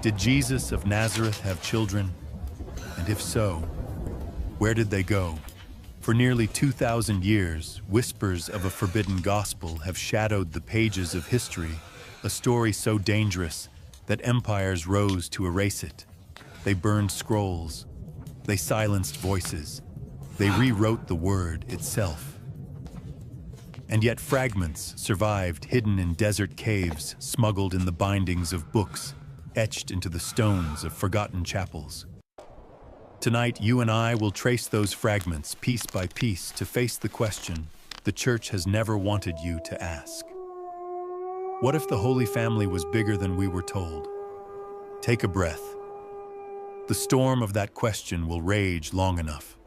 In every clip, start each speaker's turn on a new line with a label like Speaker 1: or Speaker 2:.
Speaker 1: Did Jesus of Nazareth have children? And if so, where did they go? For nearly 2,000 years, whispers of a forbidden gospel have shadowed the pages of history, a story so dangerous that empires rose to erase it. They burned scrolls, they silenced voices, they rewrote the word itself. And yet fragments survived, hidden in desert caves, smuggled in the bindings of books, etched into the stones of forgotten chapels. Tonight, you and I will trace those fragments piece by piece to face the question the Church has never wanted you to ask. What if the Holy Family was bigger than we were told? Take a breath. The storm of that question will rage long enough.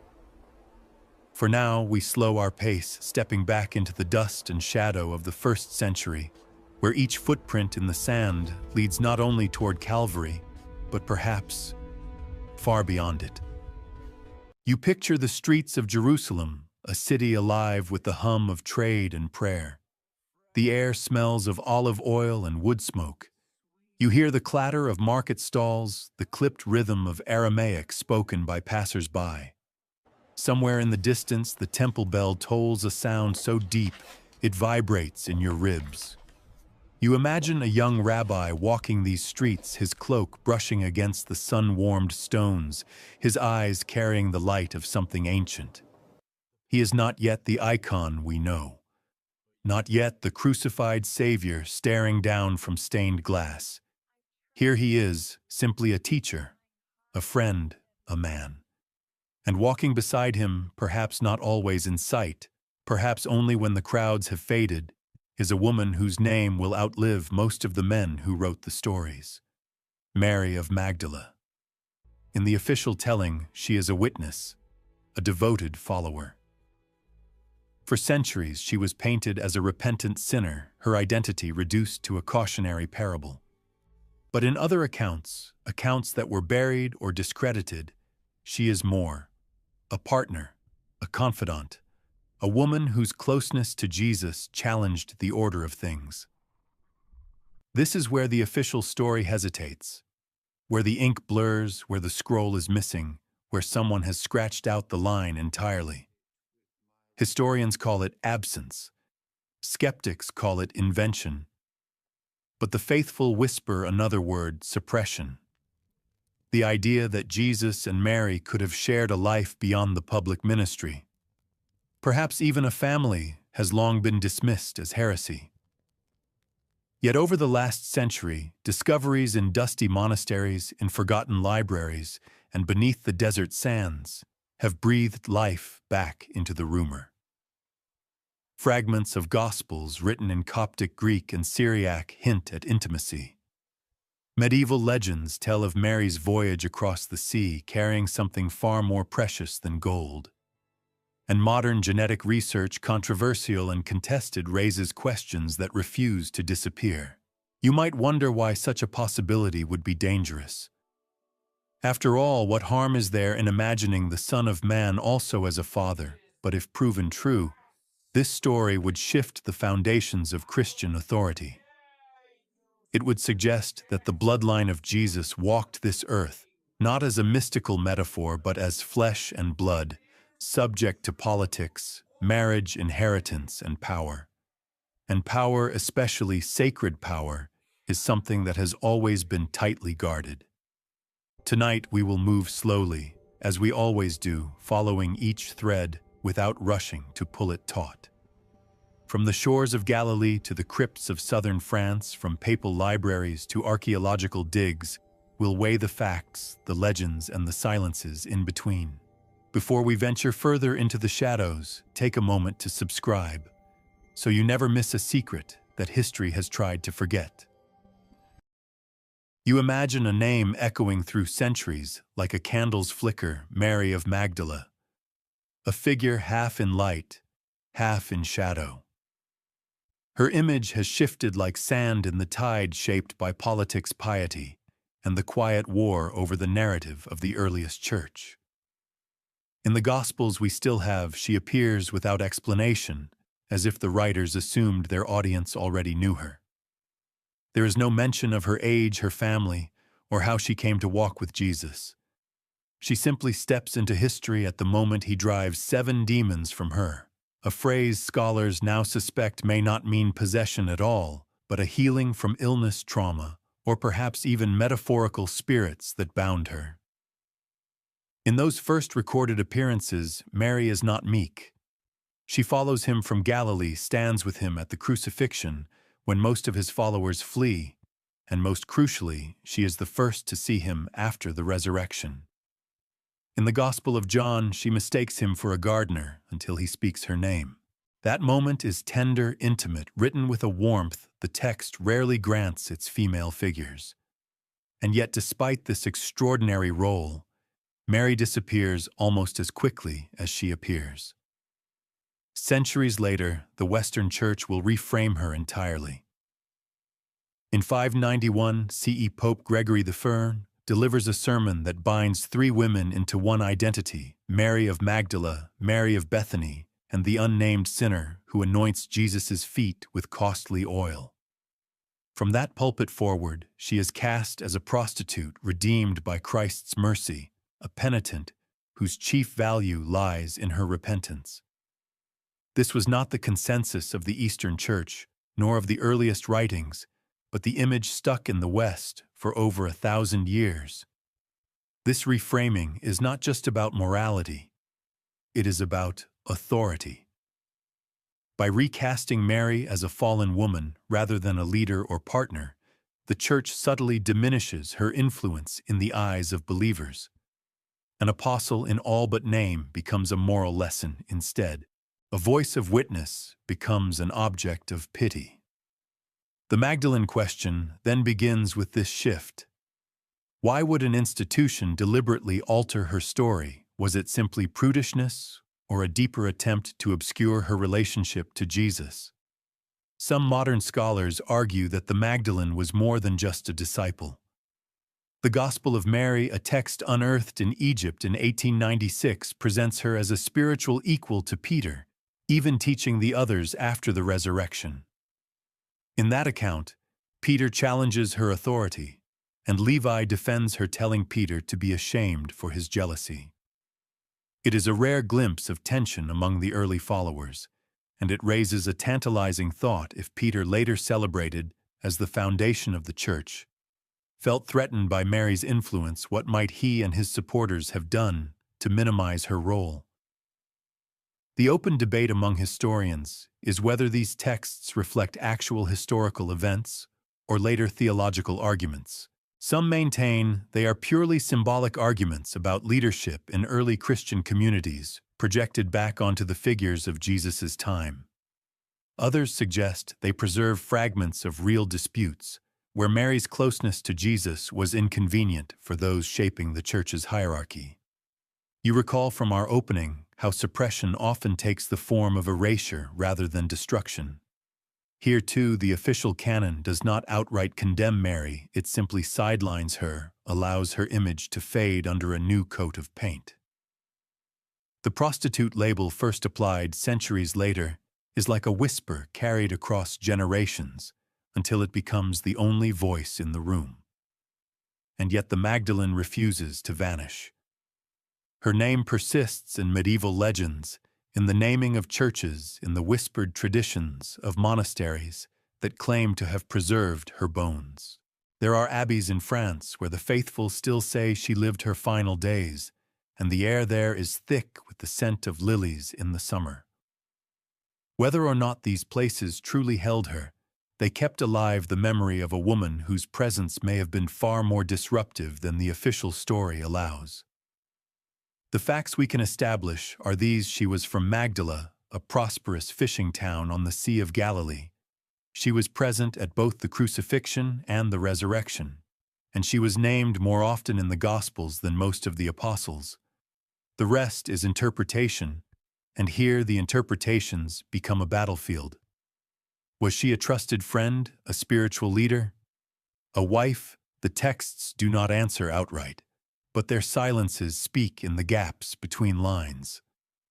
Speaker 1: For now, we slow our pace, stepping back into the dust and shadow of the first century, where each footprint in the sand leads not only toward Calvary, but perhaps far beyond it. You picture the streets of Jerusalem, a city alive with the hum of trade and prayer. The air smells of olive oil and wood smoke. You hear the clatter of market stalls, the clipped rhythm of Aramaic spoken by passers-by. Somewhere in the distance, the temple bell tolls a sound so deep it vibrates in your ribs. You imagine a young rabbi walking these streets, his cloak brushing against the sun-warmed stones, his eyes carrying the light of something ancient. He is not yet the icon we know. Not yet the crucified Savior staring down from stained glass. Here he is, simply a teacher, a friend, a man. And walking beside him, perhaps not always in sight, perhaps only when the crowds have faded, is a woman whose name will outlive most of the men who wrote the stories. Mary of Magdalene. In the official telling, she is a witness, a devoted follower. For centuries, she was painted as a repentant sinner, her identity reduced to a cautionary parable. But in other accounts, accounts that were buried or discredited, she is more. A partner, a confidant, a woman whose closeness to Jesus challenged the order of things. This is where the official story hesitates, where the ink blurs, where the scroll is missing, where someone has scratched out the line entirely. Historians call it absence. Skeptics call it invention. But the faithful whisper another word: suppression. The idea that Jesus and Mary could have shared a life beyond the public ministry, perhaps even a family, has long been dismissed as heresy. Yet over the last century, discoveries in dusty monasteries, in forgotten libraries, and beneath the desert sands have breathed life back into the rumor. Fragments of Gospels written in Coptic Greek and Syriac hint at intimacy. Medieval legends tell of Mary's voyage across the sea carrying something far more precious than gold. And modern genetic research, controversial and contested, raises questions that refuse to disappear. You might wonder why such a possibility would be dangerous. After all, what harm is there in imagining the Son of Man also as a father? But if proven true, this story would shift the foundations of Christian authority. It would suggest that the bloodline of Jesus walked this earth, not as a mystical metaphor, but as flesh and blood, subject to politics, marriage, inheritance, and power. And power, especially sacred power, is something that has always been tightly guarded. Tonight we will move slowly, as we always do, following each thread without rushing to pull it taut. From the shores of Galilee to the crypts of southern France, from papal libraries to archaeological digs, we'll weigh the facts, the legends, and the silences in between. Before we venture further into the shadows, take a moment to subscribe, so you never miss a secret that history has tried to forget. You imagine a name echoing through centuries, like a candle's flicker: Mary of Magdalene. A figure half in light, half in shadow. Her image has shifted like sand in the tide shaped by politics, piety, and the quiet war over the narrative of the earliest church. In the Gospels we still have, she appears without explanation, as if the writers assumed their audience already knew her. There is no mention of her age, her family, or how she came to walk with Jesus. She simply steps into history at the moment he drives 7 demons from her, a phrase scholars now suspect may not mean possession at all, but a healing from illness, trauma, or perhaps even metaphorical spirits that bound her. In those first recorded appearances, Mary is not meek. She follows him from Galilee, stands with him at the crucifixion, when most of his followers flee, and most crucially, she is the first to see him after the resurrection. In the Gospel of John, she mistakes him for a gardener until he speaks her name. That moment is tender, intimate, written with a warmth the text rarely grants its female figures. And yet, despite this extraordinary role, Mary disappears almost as quickly as she appears. Centuries later, the Western Church will reframe her entirely. In 591 CE, Pope Gregory I delivers a sermon that binds 3 women into one identity: Mary of Magdala, Mary of Bethany, and the unnamed sinner who anoints Jesus' feet with costly oil. From that pulpit forward, she is cast as a prostitute redeemed by Christ's mercy, a penitent whose chief value lies in her repentance. This was not the consensus of the Eastern Church, nor of the earliest writings, but the image stuck in the West for over 1,000 years. This reframing is not just about morality, it is about authority. By recasting Mary as a fallen woman rather than a leader or partner, the Church subtly diminishes her influence in the eyes of believers. An apostle in all but name becomes a moral lesson instead. A voice of witness becomes an object of pity. The Magdalene question then begins with this shift. Why would an institution deliberately alter her story? Was it simply prudishness, or a deeper attempt to obscure her relationship to Jesus? Some modern scholars argue that the Magdalene was more than just a disciple. The Gospel of Mary, a text unearthed in Egypt in 1896, presents her as a spiritual equal to Peter, even teaching the others after the resurrection. In that account, Peter challenges her authority, and Levi defends her, telling Peter to be ashamed for his jealousy. It is a rare glimpse of tension among the early followers, and it raises a tantalizing thought: if Peter, later celebrated as the foundation of the Church, felt threatened by Mary's influence, what might he and his supporters have done to minimize her role? The open debate among historians is whether these texts reflect actual historical events or later theological arguments. Some maintain they are purely symbolic arguments about leadership in early Christian communities projected back onto the figures of Jesus' time. Others suggest they preserve fragments of real disputes, where Mary's closeness to Jesus was inconvenient for those shaping the Church's hierarchy. You recall from our opening how suppression often takes the form of erasure rather than destruction. Here, too, the official canon does not outright condemn Mary, it simply sidelines her, allows her image to fade under a new coat of paint. The prostitute label, first applied centuries later, is like a whisper carried across generations, until it becomes the only voice in the room. And yet the Magdalene refuses to vanish. Her name persists in medieval legends, in the naming of churches, in the whispered traditions of monasteries that claim to have preserved her bones. There are abbeys in France where the faithful still say she lived her final days, and the air there is thick with the scent of lilies in the summer. Whether or not these places truly held her, they kept alive the memory of a woman whose presence may have been far more disruptive than the official story allows. The facts we can establish are these: she was from Magdala, a prosperous fishing town on the Sea of Galilee. She was present at both the crucifixion and the resurrection, and she was named more often in the Gospels than most of the apostles. The rest is interpretation, and here the interpretations become a battlefield. Was she a trusted friend, a spiritual leader? A wife? The texts do not answer outright, but their silences speak in the gaps between lines.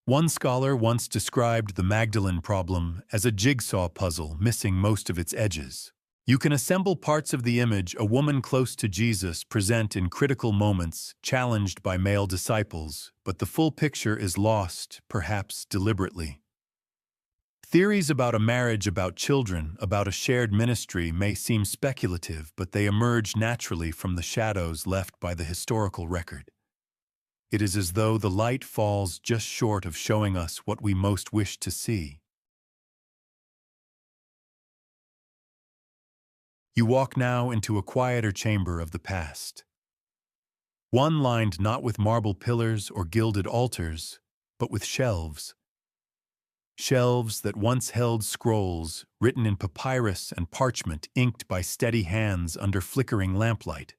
Speaker 1: One scholar once described the Magdalene problem as a jigsaw puzzle missing most of its edges. You can assemble parts of the image a woman close to Jesus present in critical moments, challenged by male disciples, but the full picture is lost, perhaps deliberately. Theories about a marriage, about children, about a shared ministry may seem speculative, but they emerge naturally from the shadows left by the historical record. It is as though the light falls just short of showing us what we most wish to see. You walk now into a quieter chamber of the past. One lined not with marble pillars or gilded altars, but with shelves. Shelves that once held scrolls written in papyrus and parchment inked by steady hands under flickering lamplight.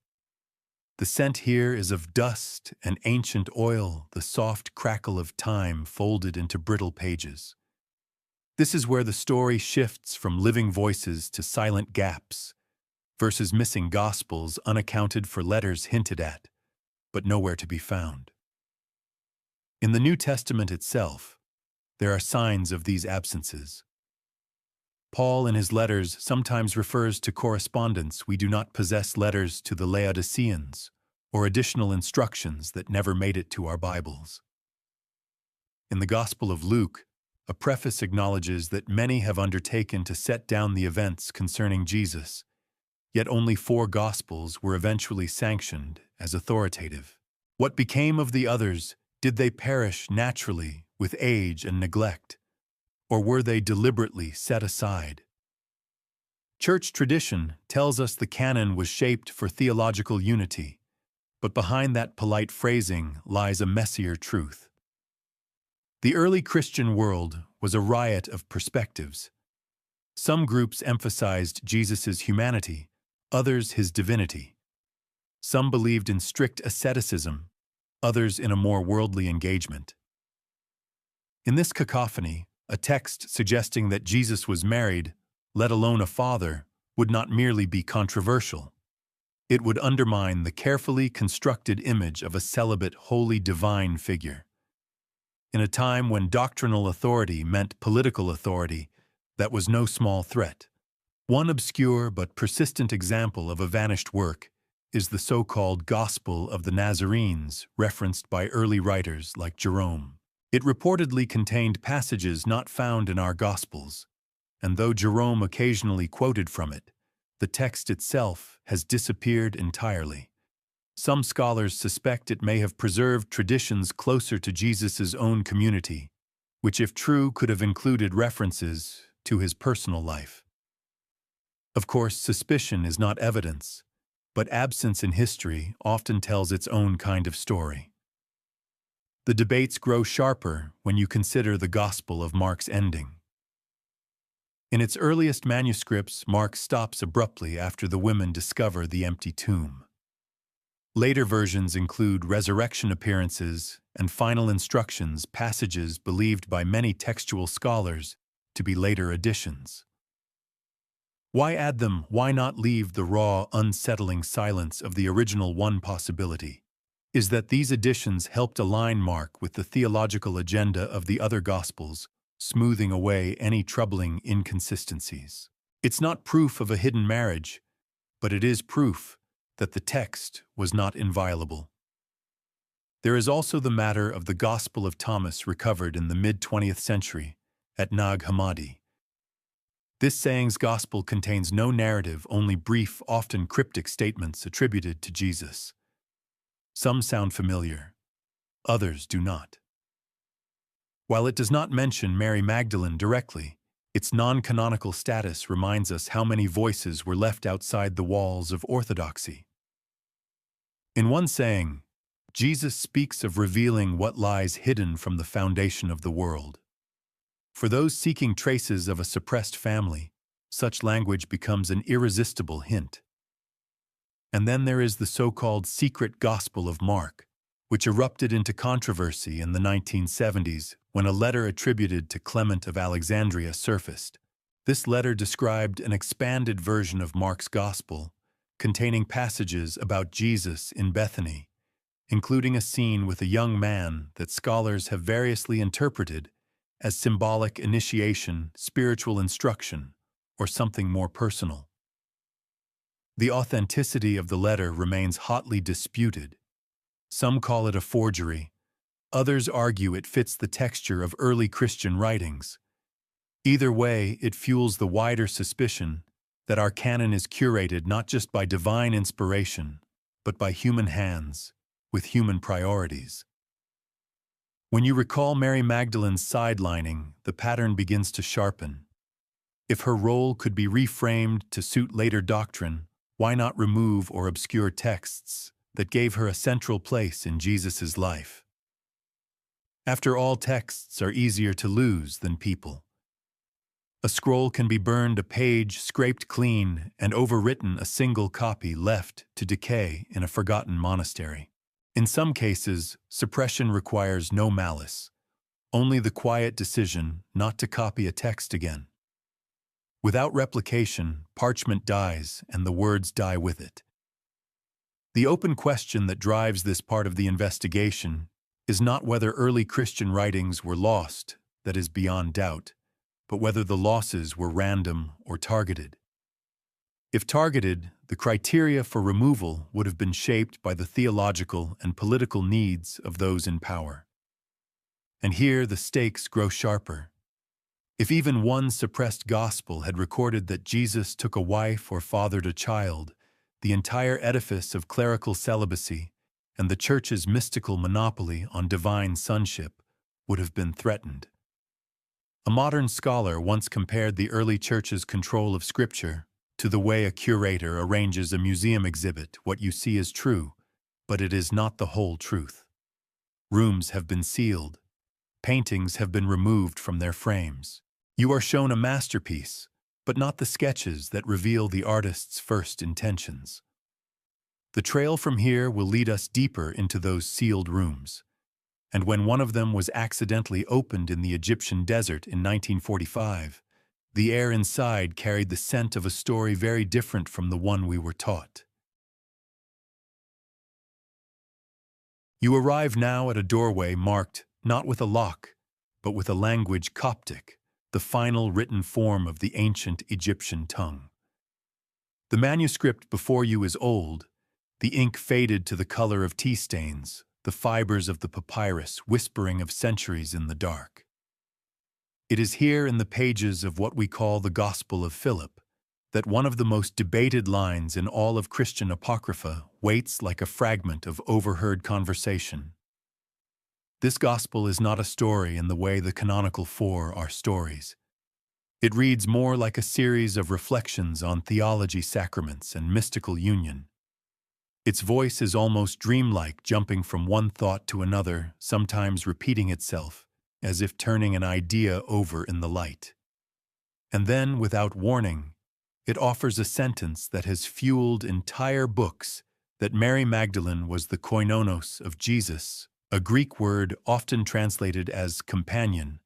Speaker 1: The scent here is of dust and ancient oil, the soft crackle of time folded into brittle pages. This is where the story shifts from living voices to silent gaps, versus missing gospels unaccounted for, letters hinted at, but nowhere to be found. In the New Testament itself, there are signs of these absences. Paul in his letters sometimes refers to correspondence. We do not possess letters to the Laodiceans, or additional instructions that never made it to our Bibles. In the Gospel of Luke, a preface acknowledges that many have undertaken to set down the events concerning Jesus, yet only 4 Gospels were eventually sanctioned as authoritative. What became of the others? Did they perish naturally with age and neglect, or were they deliberately set aside? Church tradition tells us the canon was shaped for theological unity, but behind that polite phrasing lies a messier truth. The early Christian world was a riot of perspectives. Some groups emphasized Jesus' humanity, others his divinity. Some believed in strict asceticism, others in a more worldly engagement. In this cacophony, a text suggesting that Jesus was married, let alone a father, would not merely be controversial. It would undermine the carefully constructed image of a celibate, holy, divine figure. In a time when doctrinal authority meant political authority, that was no small threat. One obscure but persistent example of a vanished work is the so-called Gospel of the Nazarenes, referenced by early writers like Jerome. It reportedly contained passages not found in our Gospels, and though Jerome occasionally quoted from it, the text itself has disappeared entirely. Some scholars suspect it may have preserved traditions closer to Jesus' own community, which, if true, could have included references to his personal life. Of course, suspicion is not evidence, but absence in history often tells its own kind of story. The debates grow sharper when you consider the Gospel of Mark's ending. In its earliest manuscripts, Mark stops abruptly after the women discover the empty tomb. Later versions include resurrection appearances and final instructions, passages believed by many textual scholars to be later additions. Why add them? Why not leave the raw, unsettling silence of the original? One possibility is that these additions helped align Mark with the theological agenda of the other Gospels, smoothing away any troubling inconsistencies. It's not proof of a hidden marriage, but it is proof that the text was not inviolable. There is also the matter of the Gospel of Thomas, recovered in the mid-20th century at Nag Hammadi. This saying's gospel contains no narrative, only brief, often cryptic statements attributed to Jesus. Some sound familiar, others do not. While it does not mention Mary Magdalene directly, its non-canonical status reminds us how many voices were left outside the walls of orthodoxy. In one saying, Jesus speaks of revealing what lies hidden from the foundation of the world. For those seeking traces of a suppressed family, such language becomes an irresistible hint. And then there is the so-called secret Gospel of Mark, which erupted into controversy in the 1970s when a letter attributed to Clement of Alexandria surfaced. This letter described an expanded version of Mark's Gospel, containing passages about Jesus in Bethany, including a scene with a young man that scholars have variously interpreted as symbolic initiation, spiritual instruction, or something more personal. The authenticity of the letter remains hotly disputed. Some call it a forgery. Others argue it fits the texture of early Christian writings. Either way, it fuels the wider suspicion that our canon is curated not just by divine inspiration, but by human hands, with human priorities. When you recall Mary Magdalene's sidelining, the pattern begins to sharpen. If her role could be reframed to suit later doctrine, why not remove or obscure texts that gave her a central place in Jesus' life? After all, texts are easier to lose than people. A scroll can be burned, a page scraped clean, and overwritten, a single copy left to decay in a forgotten monastery. In some cases, suppression requires no malice, only the quiet decision not to copy a text again. Without replication, parchment dies and the words die with it. The open question that drives this part of the investigation is not whether early Christian writings were lost, that is beyond doubt, but whether the losses were random or targeted. If targeted, the criteria for removal would have been shaped by the theological and political needs of those in power. And here the stakes grow sharper. If even one suppressed gospel had recorded that Jesus took a wife or fathered a child, the entire edifice of clerical celibacy and the Church's mystical monopoly on divine sonship would have been threatened. A modern scholar once compared the early Church's control of Scripture to the way a curator arranges a museum exhibit. What you see is true, but it is not the whole truth. Rooms have been sealed. Paintings have been removed from their frames. You are shown a masterpiece, but not the sketches that reveal the artist's first intentions. The trail from here will lead us deeper into those sealed rooms. And when one of them was accidentally opened in the Egyptian desert in 1945, the air inside carried the scent of a story very different from the one we were taught. You arrive now at a doorway marked not with a lock, but with a language Coptic, the final written form of the ancient Egyptian tongue. The manuscript before you is old, the ink faded to the color of tea stains, the fibers of the papyrus whispering of centuries in the dark. It is here in the pages of what we call the Gospel of Philip that one of the most debated lines in all of Christian Apocrypha waits like a fragment of overheard conversation. This Gospel is not a story in the way the canonical four are stories. It reads more like a series of reflections on theology, sacraments, and mystical union. Its voice is almost dreamlike, jumping from one thought to another, sometimes repeating itself, as if turning an idea over in the light. And then, without warning, it offers a sentence that has fueled entire books, that Mary Magdalene was the koinonos of Jesus, a Greek word often translated as companion,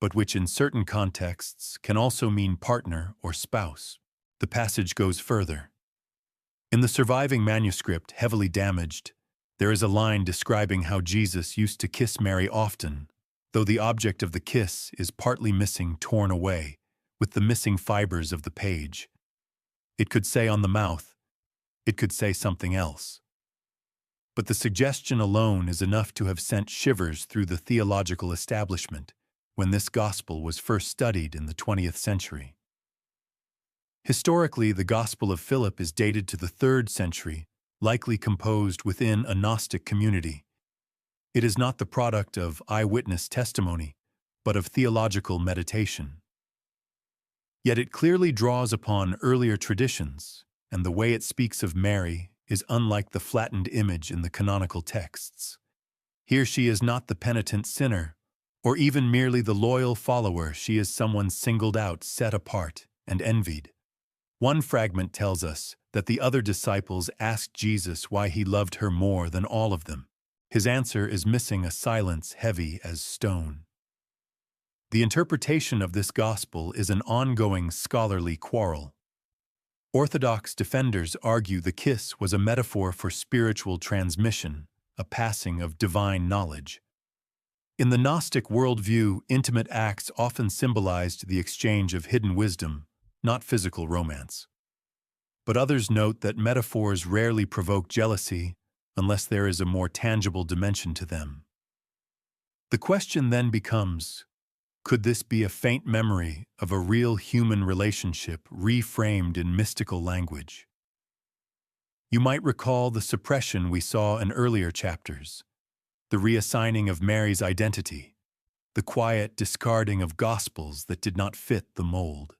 Speaker 1: but which in certain contexts can also mean partner or spouse. The passage goes further. In the surviving manuscript, heavily damaged, there is a line describing how Jesus used to kiss Mary often, though the object of the kiss is partly missing, torn away, with the missing fibers of the page. It could say on the mouth, it could say something else. But the suggestion alone is enough to have sent shivers through the theological establishment when this gospel was first studied in the 20th century. Historically, the Gospel of Philip is dated to the 3rd century, likely composed within a Gnostic community. It is not the product of eyewitness testimony, but of theological meditation. Yet it clearly draws upon earlier traditions, and the way it speaks of Mary is unlike the flattened image in the canonical texts. Here she is not the penitent sinner, or even merely the loyal follower. She is someone singled out, set apart, and envied. One fragment tells us that the other disciples asked Jesus why he loved her more than all of them. His answer is missing a silence heavy as stone. The interpretation of this gospel is an ongoing scholarly quarrel. Orthodox defenders argue the kiss was a metaphor for spiritual transmission, a passing of divine knowledge. In the Gnostic worldview, intimate acts often symbolized the exchange of hidden wisdom, not physical romance. but others note that metaphors rarely provoke jealousy unless there is a more tangible dimension to them. The question then becomes, could this be a faint memory of a real human relationship reframed in mystical language? You might recall the suppression we saw in earlier chapters, the reassigning of Mary's identity, the quiet discarding of gospels that did not fit the mold.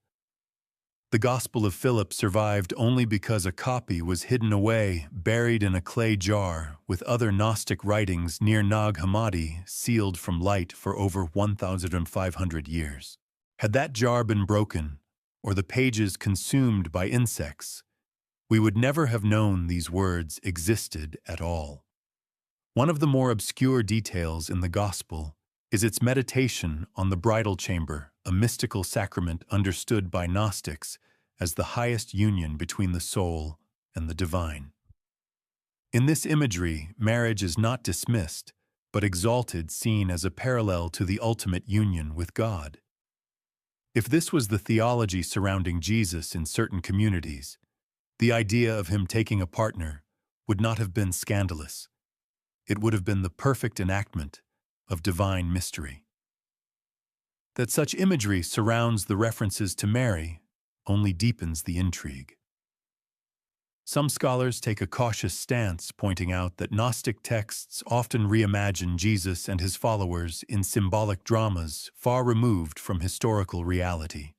Speaker 1: The Gospel of Philip survived only because a copy was hidden away, buried in a clay jar, with other Gnostic writings near Nag Hammadi sealed from light for over 1,500 years. Had that jar been broken, or the pages consumed by insects, we would never have known these words existed at all. One of the more obscure details in the Gospel is its meditation on the bridal chamber, a mystical sacrament understood by Gnostics as the highest union between the soul and the divine. In this imagery, marriage is not dismissed, but exalted, seen as a parallel to the ultimate union with God. If this was the theology surrounding Jesus in certain communities, the idea of him taking a partner would not have been scandalous. It would have been the perfect enactment of divine mystery. That such imagery surrounds the references to Mary only deepens the intrigue. Some scholars take a cautious stance, pointing out that Gnostic texts often reimagine Jesus and his followers in symbolic dramas far removed from historical reality.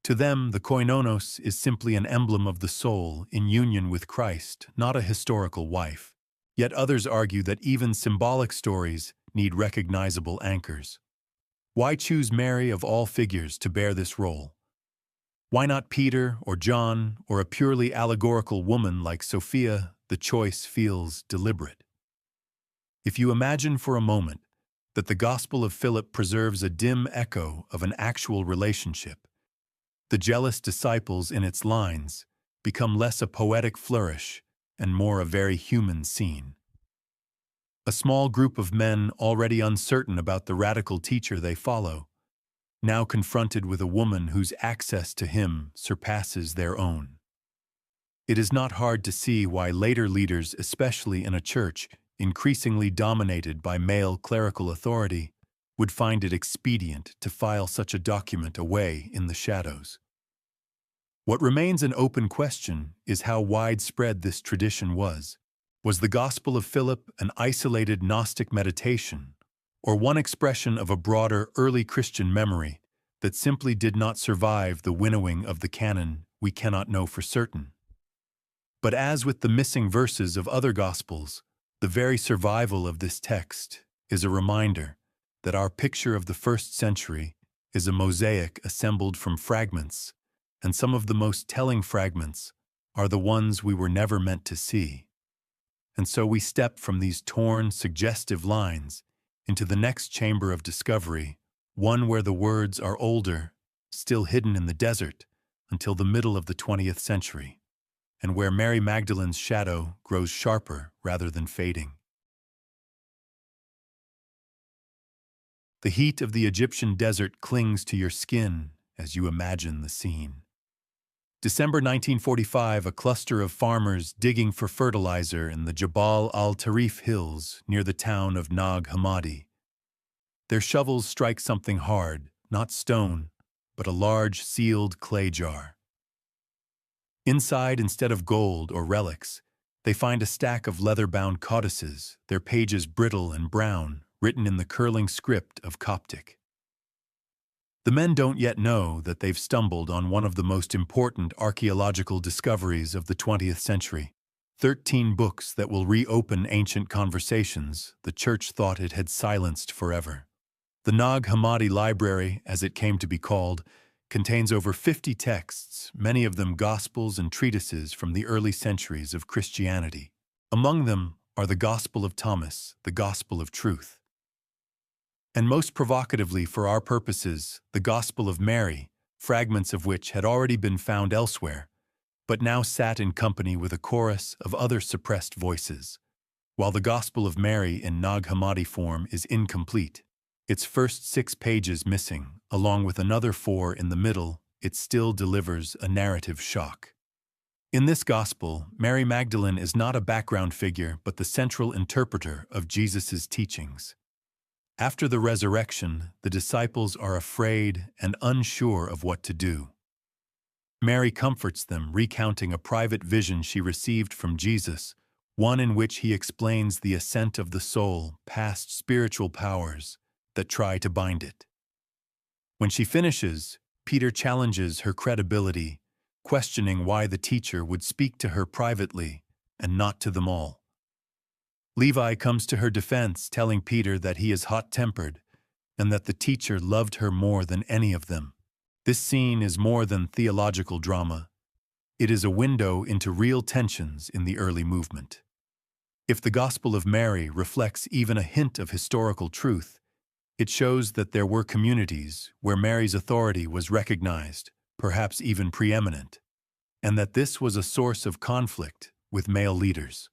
Speaker 1: To them, the koinonos is simply an emblem of the soul in union with Christ, not a historical wife. Yet others argue that even symbolic stories need recognizable anchors. Why choose Mary of all figures to bear this role? Why not Peter or John or a purely allegorical woman like Sophia? The choice feels deliberate. If you imagine for a moment that the Gospel of Philip preserves a dim echo of an actual relationship, the jealous disciples in its lines become less a poetic flourish and more a very human scene. A small group of men already uncertain about the radical teacher they follow, now confronted with a woman whose access to him surpasses their own. It is not hard to see why later leaders, especially in a church increasingly dominated by male clerical authority, would find it expedient to file such a document away in the shadows. What remains an open question is how widespread this tradition was. Was the Gospel of Philip an isolated Gnostic meditation, or one expression of a broader early Christian memory that simply did not survive the winnowing of the canon? We cannot know for certain. But as with the missing verses of other Gospels, the very survival of this text is a reminder that our picture of the first century is a mosaic assembled from fragments, and some of the most telling fragments are the ones we were never meant to see. And so we step from these torn, suggestive lines into the next chamber of discovery, one where the words are older, still hidden in the desert, until the middle of the 20th century, and where Mary Magdalene's shadow grows sharper rather than fading. The heat of the Egyptian desert clings to your skin as you imagine the scene. December 1945, a cluster of farmers digging for fertilizer in the Jabal al-Tarif hills near the town of Nag Hammadi. Their shovels strike something hard, not stone, but a large sealed clay jar. Inside, instead of gold or relics, they find a stack of leather-bound codices, their pages brittle and brown, written in the curling script of Coptic. The men don't yet know that they've stumbled on one of the most important archaeological discoveries of the 20th century. 13 books that will reopen ancient conversations the church thought it had silenced forever. The Nag Hammadi Library, as it came to be called, contains over 50 texts, many of them gospels and treatises from the early centuries of Christianity. Among them are the Gospel of Thomas, the Gospel of Truth, and most provocatively for our purposes, the Gospel of Mary, fragments of which had already been found elsewhere, but now sat in company with a chorus of other suppressed voices. While the Gospel of Mary in Nag Hammadi form is incomplete, its first 6 pages missing, along with another 4 in the middle, it still delivers a narrative shock. In this gospel, Mary Magdalene is not a background figure but the central interpreter of Jesus' teachings. After the resurrection, the disciples are afraid and unsure of what to do. Mary comforts them, recounting a private vision she received from Jesus, one in which he explains the ascent of the soul past spiritual powers that try to bind it. When she finishes, Peter challenges her credibility, questioning why the teacher would speak to her privately and not to them all. Levi comes to her defense, telling Peter that he is hot-tempered and that the teacher loved her more than any of them. This scene is more than theological drama. It is a window into real tensions in the early movement. If the Gospel of Mary reflects even a hint of historical truth, it shows that there were communities where Mary's authority was recognized, perhaps even preeminent, and that this was a source of conflict with male leaders.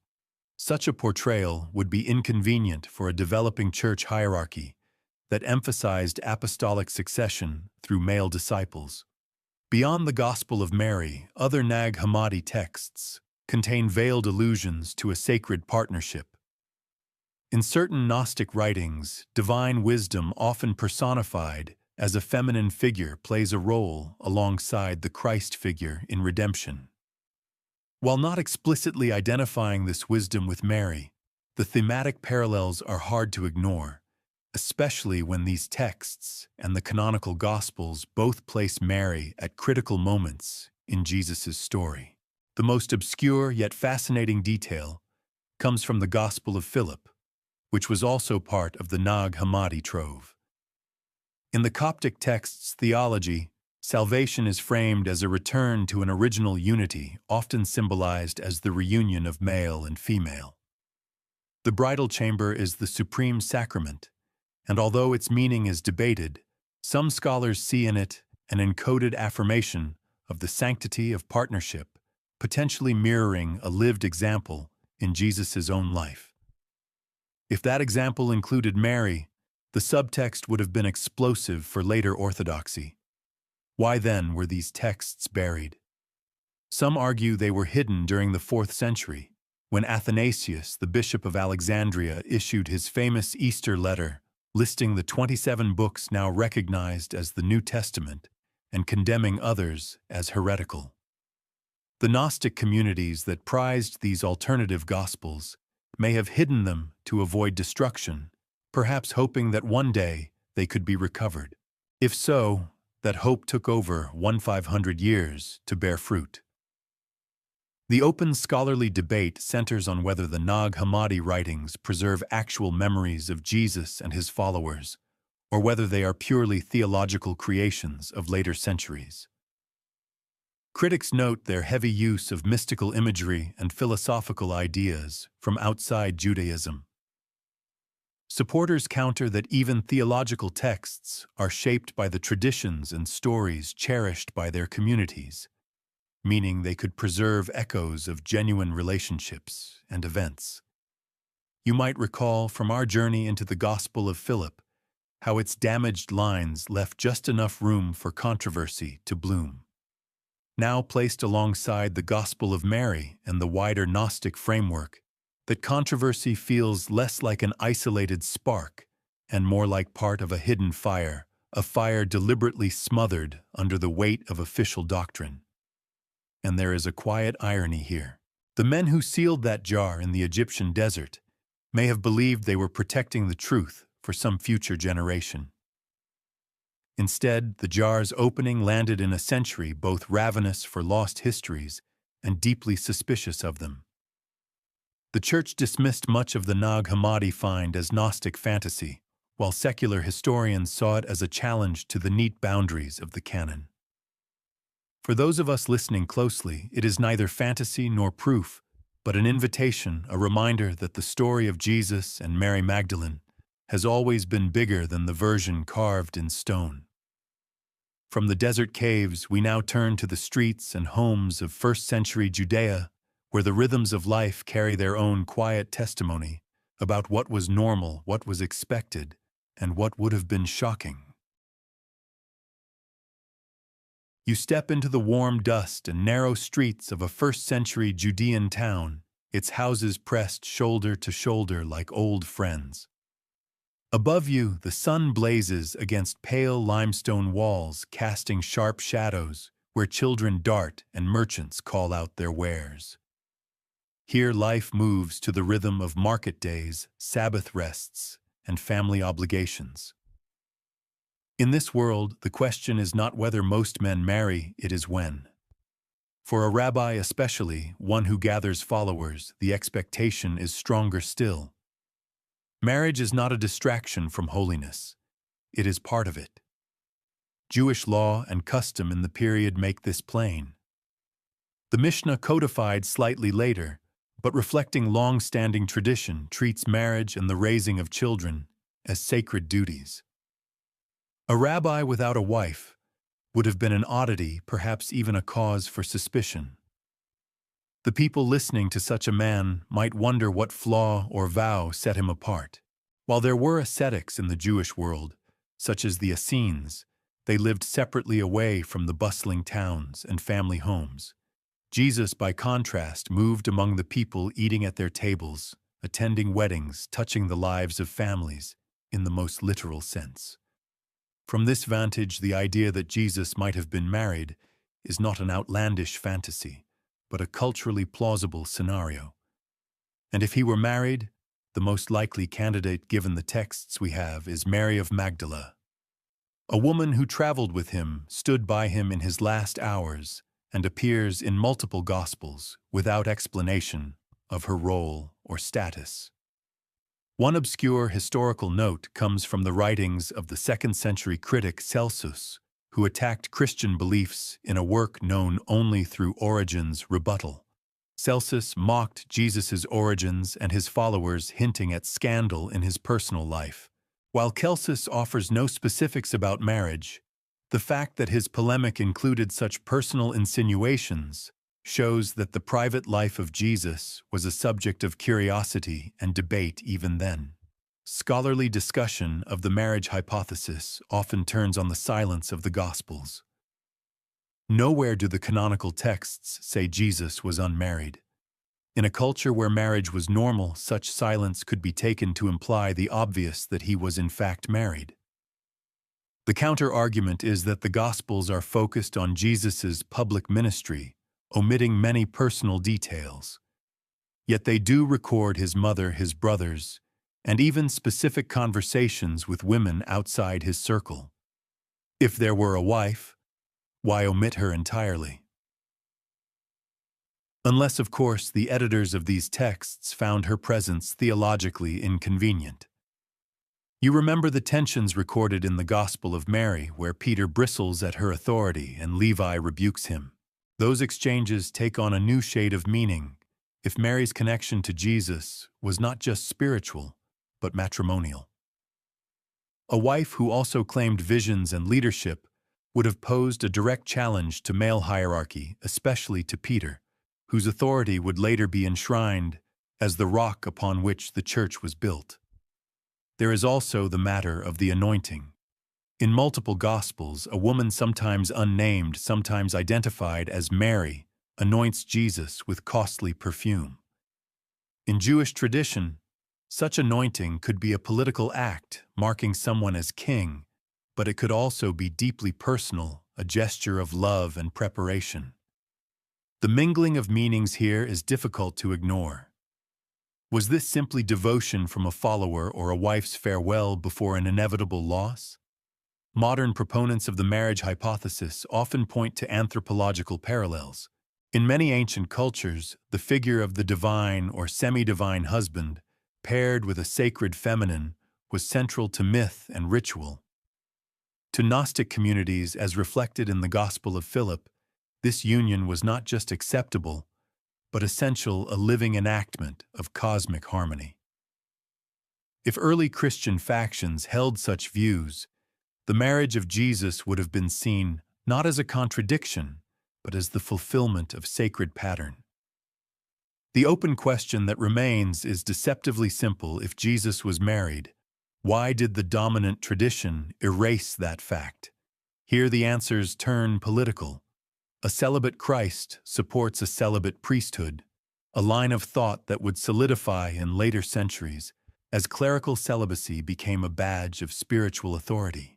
Speaker 1: Such a portrayal would be inconvenient for a developing church hierarchy that emphasized apostolic succession through male disciples. Beyond the Gospel of Mary, other Nag Hammadi texts contain veiled allusions to a sacred partnership. In certain Gnostic writings, divine wisdom, often personified as a feminine figure, plays a role alongside the Christ figure in redemption. While not explicitly identifying this wisdom with Mary, the thematic parallels are hard to ignore, especially when these texts and the canonical Gospels both place Mary at critical moments in Jesus' story. The most obscure yet fascinating detail comes from the Gospel of Philip, which was also part of the Nag Hammadi trove. In the Coptic text's theology, salvation is framed as a return to an original unity, often symbolized as the reunion of male and female. The bridal chamber is the supreme sacrament, and although its meaning is debated, some scholars see in it an encoded affirmation of the sanctity of partnership, potentially mirroring a lived example in Jesus' own life. If that example included Mary, the subtext would have been explosive for later orthodoxy. Why then were these texts buried? Some argue they were hidden during the 4th century, when Athanasius, the bishop of Alexandria, issued his famous Easter letter listing the 27 books now recognized as the New Testament and condemning others as heretical. The Gnostic communities that prized these alternative Gospels may have hidden them to avoid destruction, perhaps hoping that one day they could be recovered. If so, that hope took over 1500 years to bear fruit. The open scholarly debate centers on whether the Nag Hammadi writings preserve actual memories of Jesus and his followers, or whether they are purely theological creations of later centuries. Critics note their heavy use of mystical imagery and philosophical ideas from outside Judaism. Supporters counter that even theological texts are shaped by the traditions and stories cherished by their communities, meaning they could preserve echoes of genuine relationships and events. You might recall from our journey into the Gospel of Philip how its damaged lines left just enough room for controversy to bloom. Now placed alongside the Gospel of Mary and the wider Gnostic framework, that controversy feels less like an isolated spark and more like part of a hidden fire, a fire deliberately smothered under the weight of official doctrine. And there is a quiet irony here. The men who sealed that jar in the Egyptian desert may have believed they were protecting the truth for some future generation. Instead, the jar's opening landed in a century both ravenous for lost histories and deeply suspicious of them. The Church dismissed much of the Nag Hammadi find as Gnostic fantasy, while secular historians saw it as a challenge to the neat boundaries of the canon. For those of us listening closely, it is neither fantasy nor proof, but an invitation, a reminder that the story of Jesus and Mary Magdalene has always been bigger than the version carved in stone. From the desert caves, we now turn to the streets and homes of first-century Judea, where the rhythms of life carry their own quiet testimony about what was normal, what was expected, and what would have been shocking. You step into the warm dust and narrow streets of a first-century Judean town, its houses pressed shoulder to shoulder like old friends. Above you, the sun blazes against pale limestone walls, casting sharp shadows where children dart and merchants call out their wares. Here life moves to the rhythm of market days, Sabbath rests, and family obligations. In this world, the question is not whether most men marry, it is when. For a rabbi especially, one who gathers followers, the expectation is stronger still. Marriage is not a distraction from holiness. It is part of it. Jewish law and custom in the period make this plain. The Mishnah, codified slightly later, but reflecting long-standing tradition, treats marriage and the raising of children as sacred duties. A rabbi without a wife would have been an oddity, perhaps even a cause for suspicion. The people listening to such a man might wonder what flaw or vow set him apart. While there were ascetics in the Jewish world, such as the Essenes, they lived separately away from the bustling towns and family homes. Jesus, by contrast, moved among the people, eating at their tables, attending weddings, touching the lives of families, in the most literal sense. From this vantage, the idea that Jesus might have been married is not an outlandish fantasy, but a culturally plausible scenario. And if he were married, the most likely candidate, given the texts we have, is Mary of Magdala, a woman who traveled with him, stood by him in his last hours, and appears in multiple Gospels without explanation of her role or status. One obscure historical note comes from the writings of the 2nd century critic Celsus, who attacked Christian beliefs in a work known only through Origen's rebuttal. Celsus mocked Jesus' origins and his followers, hinting at scandal in his personal life. While Celsus offers no specifics about marriage, the fact that his polemic included such personal insinuations shows that the private life of Jesus was a subject of curiosity and debate even then. Scholarly discussion of the marriage hypothesis often turns on the silence of the Gospels. Nowhere do the canonical texts say Jesus was unmarried. In a culture where marriage was normal, such silence could be taken to imply the obvious, that he was in fact married. The counter-argument is that the Gospels are focused on Jesus' public ministry, omitting many personal details. Yet they do record his mother, his brothers, and even specific conversations with women outside his circle. If there were a wife, why omit her entirely? Unless, of course, the editors of these texts found her presence theologically inconvenient. You remember the tensions recorded in the Gospel of Mary, where Peter bristles at her authority and Levi rebukes him. Those exchanges take on a new shade of meaning if Mary's connection to Jesus was not just spiritual, but matrimonial. A wife who also claimed visions and leadership would have posed a direct challenge to male hierarchy, especially to Peter, whose authority would later be enshrined as the rock upon which the church was built. There is also the matter of the anointing. In multiple Gospels, a woman, sometimes unnamed, sometimes identified as Mary, anoints Jesus with costly perfume. In Jewish tradition, such anointing could be a political act, marking someone as king, but it could also be deeply personal, a gesture of love and preparation. The mingling of meanings here is difficult to ignore. Was this simply devotion from a follower or a wife's farewell before an inevitable loss? Modern proponents of the marriage hypothesis often point to anthropological parallels. In many ancient cultures, the figure of the divine or semi-divine husband, paired with a sacred feminine, was central to myth and ritual. To Gnostic communities, as reflected in the Gospel of Philip, this union was not just acceptable, but essential, a living enactment of cosmic harmony. If early Christian factions held such views, the marriage of Jesus would have been seen not as a contradiction, but as the fulfillment of sacred pattern. The open question that remains is deceptively simple. If Jesus was married, why did the dominant tradition erase that fact? Here the answers turn political. A celibate Christ supports a celibate priesthood, a line of thought that would solidify in later centuries as clerical celibacy became a badge of spiritual authority.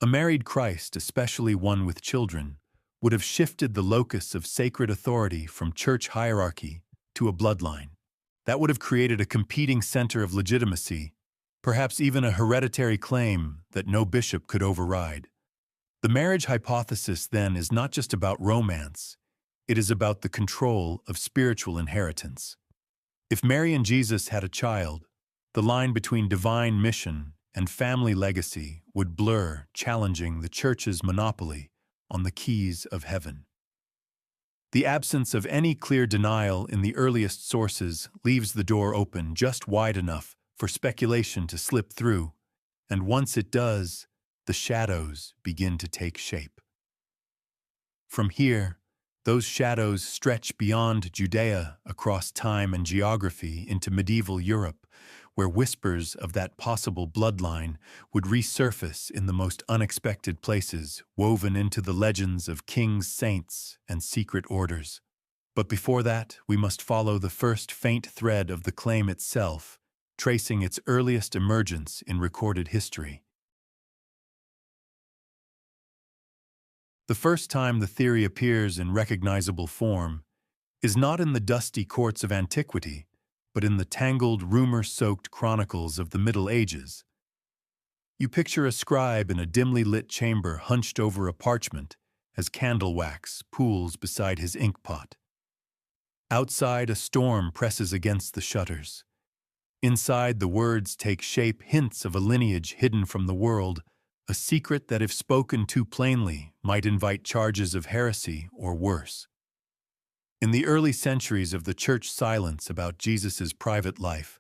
Speaker 1: A married Christ, especially one with children, would have shifted the locus of sacred authority from church hierarchy to a bloodline. That would have created a competing center of legitimacy, perhaps even a hereditary claim that no bishop could override. The marriage hypothesis, then, is not just about romance, it is about the control of spiritual inheritance. If Mary and Jesus had a child, the line between divine mission and family legacy would blur, challenging the Church's monopoly on the keys of heaven. The absence of any clear denial in the earliest sources leaves the door open just wide enough for speculation to slip through, and once it does, the shadows begin to take shape. From here, those shadows stretch beyond Judea across time and geography into medieval Europe, where whispers of that possible bloodline would resurface in the most unexpected places, woven into the legends of kings, saints, and secret orders. But before that, we must follow the first faint thread of the claim itself, tracing its earliest emergence in recorded history. The first time the theory appears in recognizable form is not in the dusty courts of antiquity, but in the tangled, rumor-soaked chronicles of the Middle Ages. You picture a scribe in a dimly lit chamber hunched over a parchment as candle wax pools beside his inkpot. Outside, a storm presses against the shutters. Inside, the words take shape, hints of a lineage hidden from the world, a secret that, if spoken too plainly, might invite charges of heresy or worse. In the early centuries of the Church, silence about Jesus' private life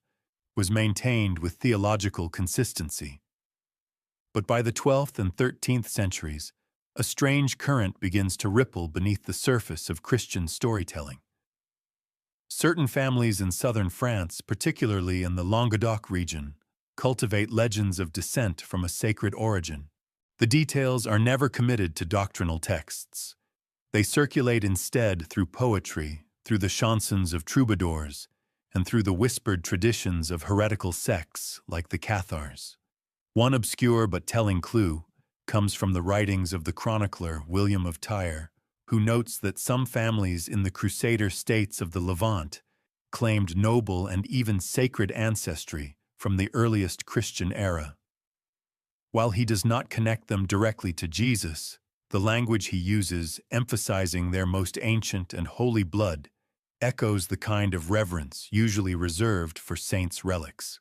Speaker 1: was maintained with theological consistency. But by the 12th and 13th centuries, a strange current begins to ripple beneath the surface of Christian storytelling. Certain families in southern France, particularly in the Languedoc region, cultivate legends of descent from a sacred origin. The details are never committed to doctrinal texts. They circulate instead through poetry, through the chansons of troubadours, and through the whispered traditions of heretical sects like the Cathars. One obscure but telling clue comes from the writings of the chronicler William of Tyre, who notes that some families in the Crusader states of the Levant claimed noble and even sacred ancestry from the earliest Christian era. While he does not connect them directly to Jesus, the language he uses, emphasizing their most ancient and holy blood, echoes the kind of reverence usually reserved for saints' relics.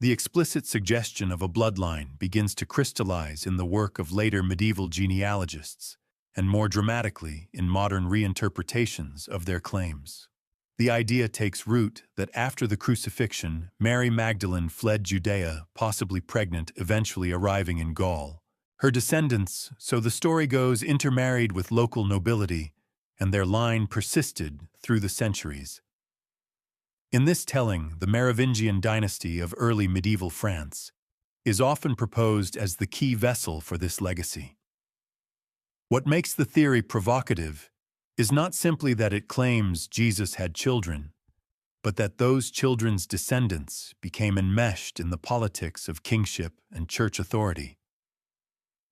Speaker 1: The explicit suggestion of a bloodline begins to crystallize in the work of later medieval genealogists, and more dramatically in modern reinterpretations of their claims. The idea takes root that after the crucifixion, Mary Magdalene fled Judea, possibly pregnant, eventually arriving in Gaul. Her descendants, so the story goes, intermarried with local nobility, and their line persisted through the centuries. In this telling, the Merovingian dynasty of early medieval France is often proposed as the key vessel for this legacy. What makes the theory provocative is not simply that it claims Jesus had children, but that those children's descendants became enmeshed in the politics of kingship and church authority.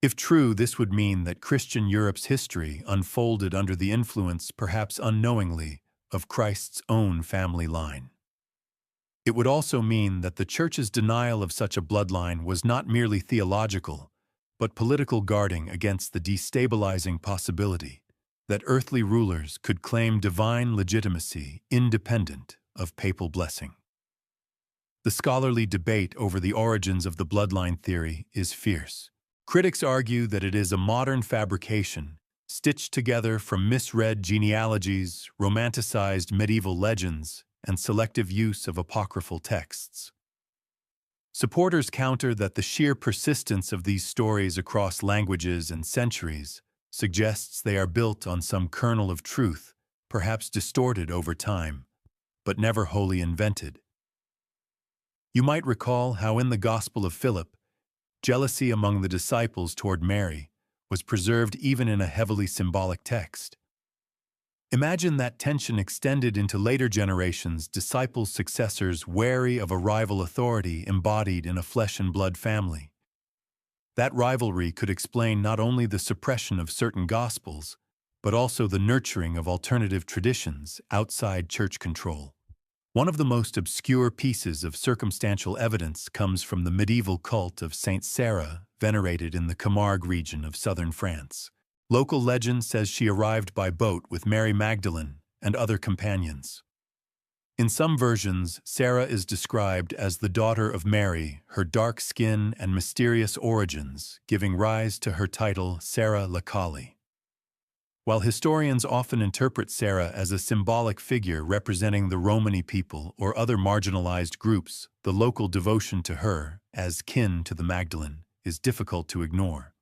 Speaker 1: If true, this would mean that Christian Europe's history unfolded under the influence, perhaps unknowingly, of Christ's own family line. It would also mean that the Church's denial of such a bloodline was not merely theological, but political, guarding against the destabilizing possibility that earthly rulers could claim divine legitimacy independent of papal blessing. The scholarly debate over the origins of the bloodline theory is fierce. Critics argue that it is a modern fabrication, stitched together from misread genealogies, romanticized medieval legends, and selective use of apocryphal texts. Supporters counter that the sheer persistence of these stories across languages and centuries suggests they are built on some kernel of truth, perhaps distorted over time, but never wholly invented. You might recall how in the Gospel of Philip, Jealousy among the disciples toward Mary was preserved even in a heavily symbolic text. Imagine that tension extended into later generations, disciples' successors wary of a rival authority embodied in a flesh and blood family. That rivalry could explain not only the suppression of certain gospels, but also the nurturing of alternative traditions outside church control. One of the most obscure pieces of circumstantial evidence comes from the medieval cult of Saint Sarah, venerated in the Camargue region of southern France. Local legend says she arrived by boat with Mary Magdalene and other companions. In some versions, Sarah is described as the daughter of Mary, her dark skin and mysterious origins giving rise to her title Sarah la Kali. While historians often interpret Sarah as a symbolic figure representing the Romani people or other marginalized groups, the local devotion to her, as kin to the Magdalene, is difficult to ignore.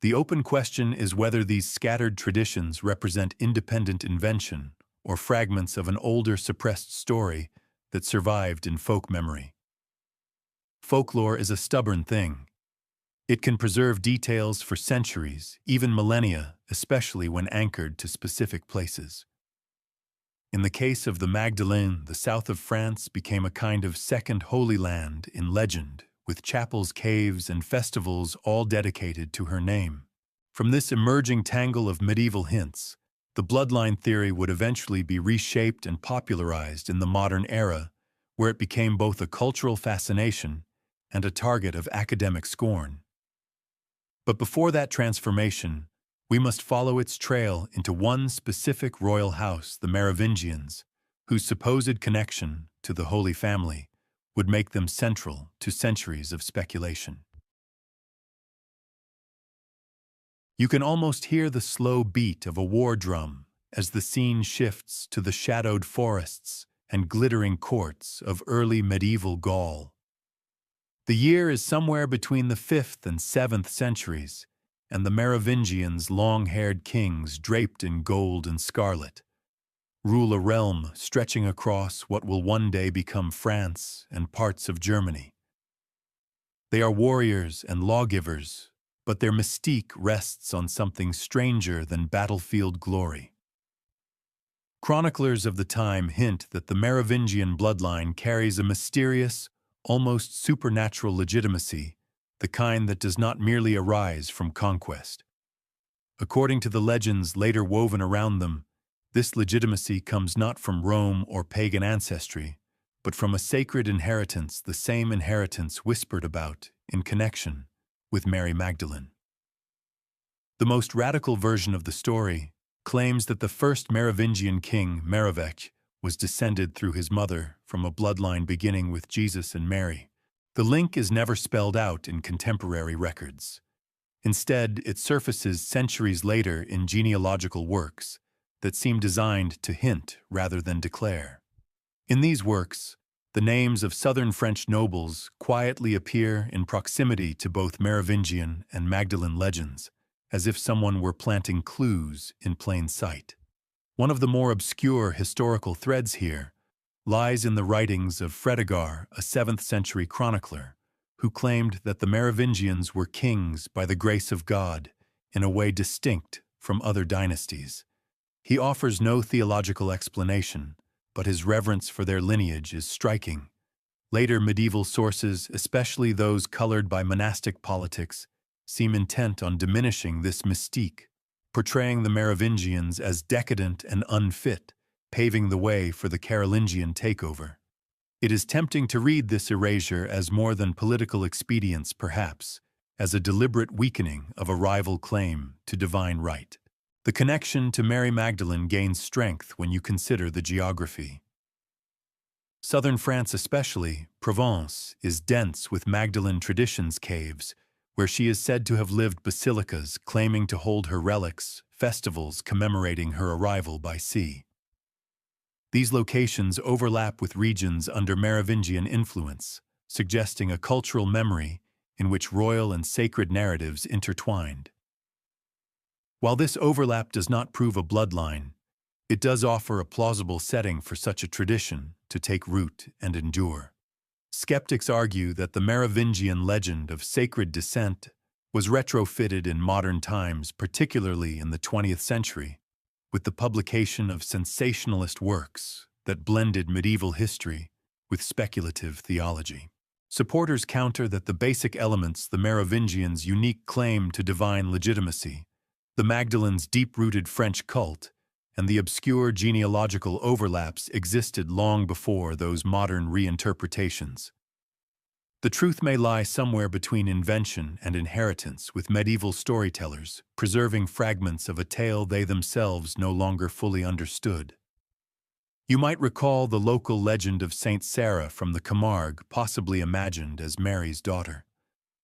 Speaker 1: The open question is whether these scattered traditions represent independent invention or fragments of an older suppressed story that survived in folk memory. Folklore is a stubborn thing. It can preserve details for centuries, even millennia, especially when anchored to specific places. In the case of the Magdalene, the south of France became a kind of second Holy Land in legend, with chapels, caves, and festivals all dedicated to her name. From this emerging tangle of medieval hints, the bloodline theory would eventually be reshaped and popularized in the modern era, where it became both a cultural fascination and a target of academic scorn. But before that transformation, we must follow its trail into one specific royal house, the Merovingians, whose supposed connection to the Holy Family would make them central to centuries of speculation. You can almost hear the slow beat of a war drum as the scene shifts to the shadowed forests and glittering courts of early medieval Gaul. The year is somewhere between the 5th and 7th centuries, and the Merovingians' long-haired kings draped in gold and scarlet rule a realm stretching across what will one day become France and parts of Germany. They are warriors and lawgivers, but their mystique rests on something stranger than battlefield glory. Chroniclers of the time hint that the Merovingian bloodline carries a mysterious, almost supernatural legitimacy, the kind that does not merely arise from conquest. According to the legends later woven around them, this legitimacy comes not from Rome or pagan ancestry, but from a sacred inheritance, the same inheritance whispered about in connection with Mary Magdalene. The most radical version of the story claims that the first Merovingian king, Merovech, was descended through his mother from a bloodline beginning with Jesus and Mary. The link is never spelled out in contemporary records. Instead, it surfaces centuries later in genealogical works that seem designed to hint rather than declare. In these works, the names of southern French nobles quietly appear in proximity to both Merovingian and Magdalene legends, as if someone were planting clues in plain sight. One of the more obscure historical threads here lies in the writings of Fredegar, a 7th-century chronicler, who claimed that the Merovingians were kings by the grace of God in a way distinct from other dynasties. He offers no theological explanation, but his reverence for their lineage is striking. Later medieval sources, especially those colored by monastic politics, seem intent on diminishing this mystique, portraying the Merovingians as decadent and unfit, paving the way for the Carolingian takeover. It is tempting to read this erasure as more than political expedience, perhaps, as a deliberate weakening of a rival claim to divine right. The connection to Mary Magdalene gains strength when you consider the geography. Southern France especially, Provence, is dense with Magdalene traditions caves, where she is said to have lived basilicas claiming to hold her relics, festivals commemorating her arrival by sea. These locations overlap with regions under Merovingian influence, suggesting a cultural memory in which royal and sacred narratives intertwined. While this overlap does not prove a bloodline, it does offer a plausible setting for such a tradition to take root and endure. Skeptics argue that the Merovingian legend of sacred descent was retrofitted in modern times, particularly in the 20th century, with the publication of sensationalist works that blended medieval history with speculative theology. Supporters counter that the basic elements, the Merovingians' unique claim to divine legitimacy, the Magdalene's deep-rooted French cult, and the obscure genealogical overlaps existed long before those modern reinterpretations. The truth may lie somewhere between invention and inheritance, with medieval storytellers preserving fragments of a tale they themselves no longer fully understood. You might recall the local legend of Saint Sarah from the Camargue, possibly imagined as Mary's daughter.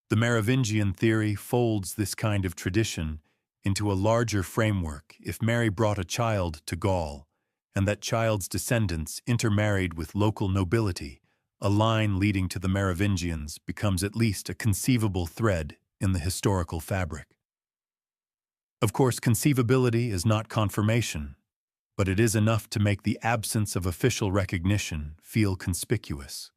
Speaker 1: The Merovingian theory folds this kind of tradition into a larger framework. If Mary brought a child to Gaul, and that child's descendants intermarried with local nobility, a line leading to the Merovingians becomes at least a conceivable thread in the historical fabric. Of course, conceivability is not confirmation, but it is enough to make the absence of official recognition feel conspicuous.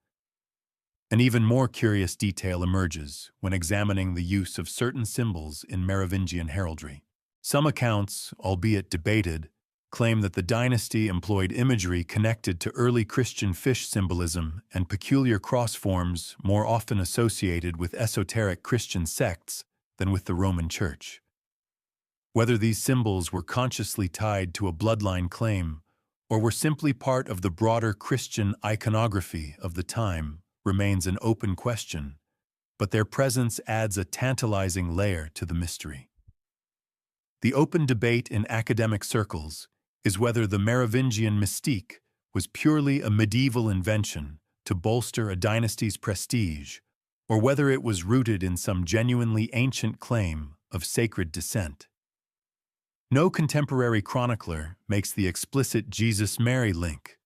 Speaker 1: An even more curious detail emerges when examining the use of certain symbols in Merovingian heraldry. Some accounts, albeit debated, claim that the dynasty employed imagery connected to early Christian fish symbolism and peculiar cross forms more often associated with esoteric Christian sects than with the Roman Church. Whether these symbols were consciously tied to a bloodline claim or were simply part of the broader Christian iconography of the time remains an open question, but their presence adds a tantalizing layer to the mystery. The open debate in academic circles is whether the Merovingian mystique was purely a medieval invention to bolster a dynasty's prestige, or whether it was rooted in some genuinely ancient claim of sacred descent. No contemporary chronicler makes the explicit Jesus-Mary link,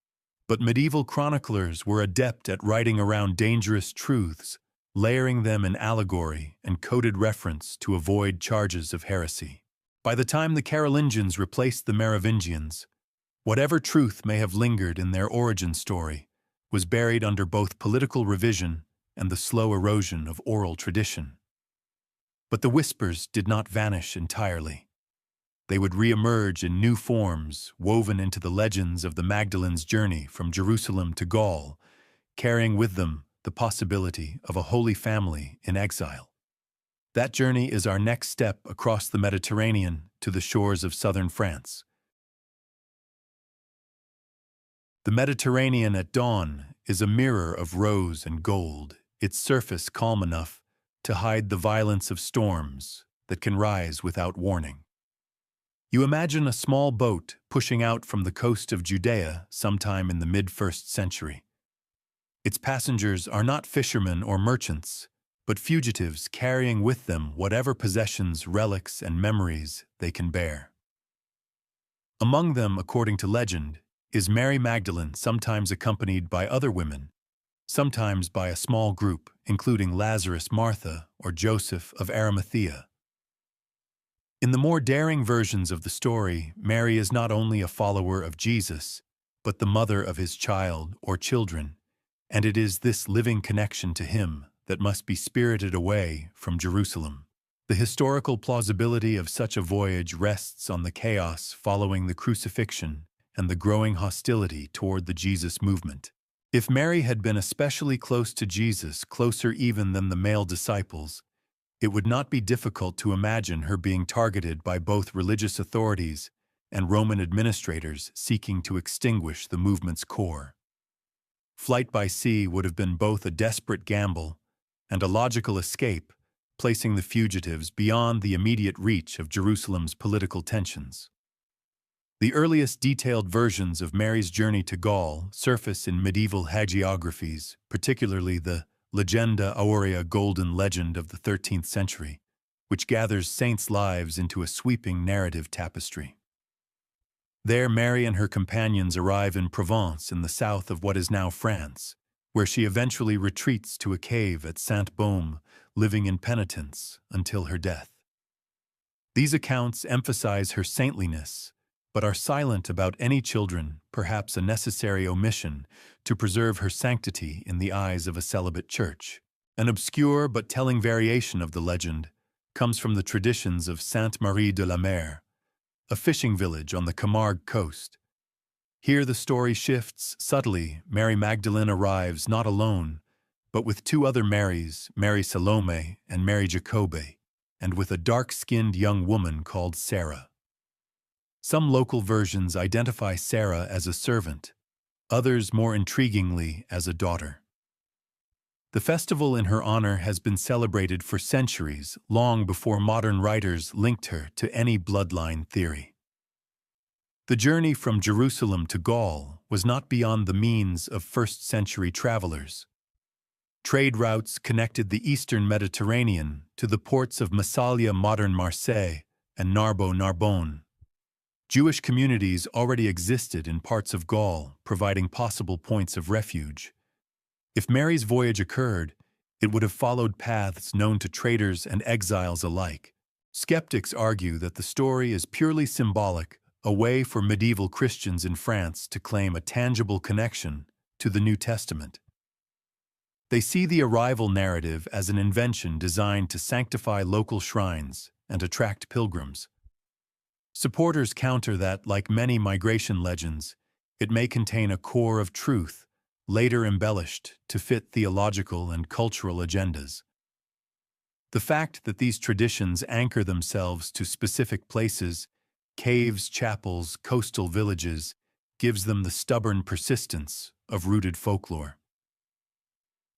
Speaker 1: but medieval chroniclers were adept at writing around dangerous truths, layering them in allegory and coded reference to avoid charges of heresy. By the time the Carolingians replaced the Merovingians, whatever truth may have lingered in their origin story was buried under both political revision and the slow erosion of oral tradition. But the whispers did not vanish entirely. They would re-emerge in new forms, woven into the legends of the Magdalene's journey from Jerusalem to Gaul, carrying with them the possibility of a holy family in exile. That journey is our next step across the Mediterranean to the shores of southern France. The Mediterranean at dawn is a mirror of rose and gold, its surface calm enough to hide the violence of storms that can rise without warning. You imagine a small boat pushing out from the coast of Judea sometime in the mid-1st century. Its passengers are not fishermen or merchants, but fugitives carrying with them whatever possessions, relics, and memories they can bear. Among them, according to legend, is Mary Magdalene, sometimes accompanied by other women, sometimes by a small group, including Lazarus, Martha, or Joseph of Arimathea. In the more daring versions of the story, Mary is not only a follower of Jesus, but the mother of his child or children, and it is this living connection to him that must be spirited away from Jerusalem. The historical plausibility of such a voyage rests on the chaos following the crucifixion and the growing hostility toward the Jesus movement. If Mary had been especially close to Jesus, closer even than the male disciples, it would not be difficult to imagine her being targeted by both religious authorities and Roman administrators seeking to extinguish the movement's core. Flight by sea would have been both a desperate gamble and a logical escape, placing the fugitives beyond the immediate reach of Jerusalem's political tensions. The earliest detailed versions of Mary's journey to Gaul surface in medieval hagiographies, particularly the Legenda Aurea golden legend of the 13th century, which gathers saints' lives into a sweeping narrative tapestry. There, Mary and her companions arrive in Provence in the south of what is now France, where she eventually retreats to a cave at Saint-Baume, living in penitence until her death. These accounts emphasize her saintliness, but are silent about any children, perhaps a necessary omission, to preserve her sanctity in the eyes of a celibate church. An obscure but telling variation of the legend comes from the traditions of Sainte-Marie de la Mer, a fishing village on the Camargue coast. Here the story shifts subtly. Mary Magdalene arrives not alone, but with two other Marys, Mary Salome and Mary Jacobe, and with a dark-skinned young woman called Sarah. Some local versions identify Sarah as a servant, others more intriguingly as a daughter. The festival in her honor has been celebrated for centuries, long before modern writers linked her to any bloodline theory. The journey from Jerusalem to Gaul was not beyond the means of first-century travelers. Trade routes connected the eastern Mediterranean to the ports of Massalia, modern Marseille, and Narbonne. Jewish communities already existed in parts of Gaul, providing possible points of refuge. If Mary's voyage occurred, it would have followed paths known to traders and exiles alike. Skeptics argue that the story is purely symbolic, a way for medieval Christians in France to claim a tangible connection to the New Testament. They see the arrival narrative as an invention designed to sanctify local shrines and attract pilgrims. Supporters counter that, like many migration legends, it may contain a core of truth, later embellished to fit theological and cultural agendas. The fact that these traditions anchor themselves to specific places, caves, chapels, coastal villages, gives them the stubborn persistence of rooted folklore.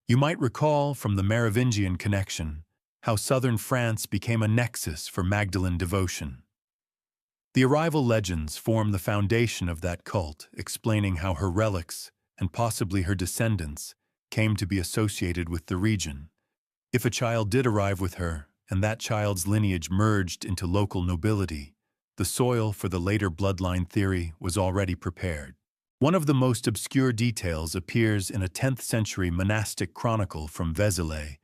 Speaker 1: You might recall from the Merovingian connection how southern France became a nexus for Magdalene devotion. The arrival legends form the foundation of that cult, explaining how her relics, and possibly her descendants, came to be associated with the region. If a child did arrive with her, and that child's lineage merged into local nobility, the soil for the later bloodline theory was already prepared. One of the most obscure details appears in a 10th-century monastic chronicle from Vézelay,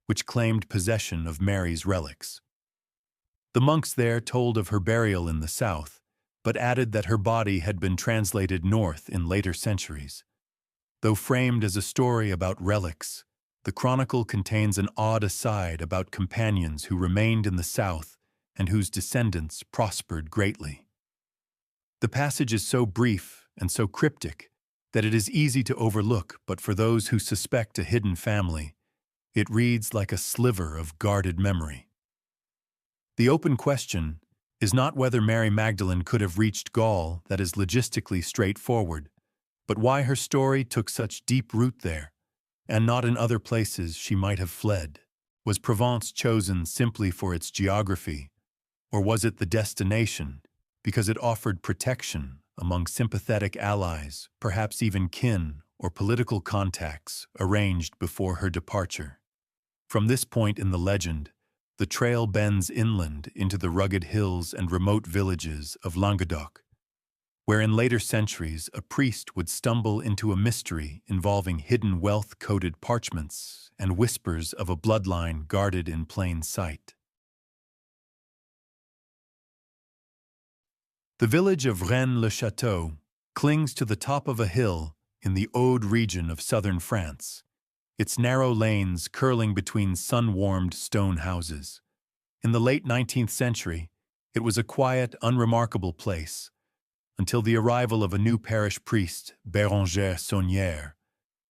Speaker 1: which claimed possession of Mary's relics. The monks there told of her burial in the south, but added that her body had been translated north in later centuries. Though framed as a story about relics, the chronicle contains an odd aside about companions who remained in the south and whose descendants prospered greatly. The passage is so brief and so cryptic that it is easy to overlook, but for those who suspect a hidden family, it reads like a sliver of guarded memory. The open question is not whether Mary Magdalene could have reached Gaul, that is logistically straightforward, but why her story took such deep root there, and not in other places she might have fled. Was Provence chosen simply for its geography, or was it the destination because it offered protection among sympathetic allies, perhaps even kin or political contacts arranged before her departure? From this point in the legend, the trail bends inland into the rugged hills and remote villages of Languedoc, where in later centuries a priest would stumble into a mystery involving hidden wealth-coded parchments and whispers of a bloodline guarded in plain sight. The village of Rennes-le-Château clings to the top of a hill in the Aude region of southern France, its narrow lanes curling between sun-warmed stone houses. In the late 19th century, it was a quiet, unremarkable place, until the arrival of a new parish priest, Béranger Saunière,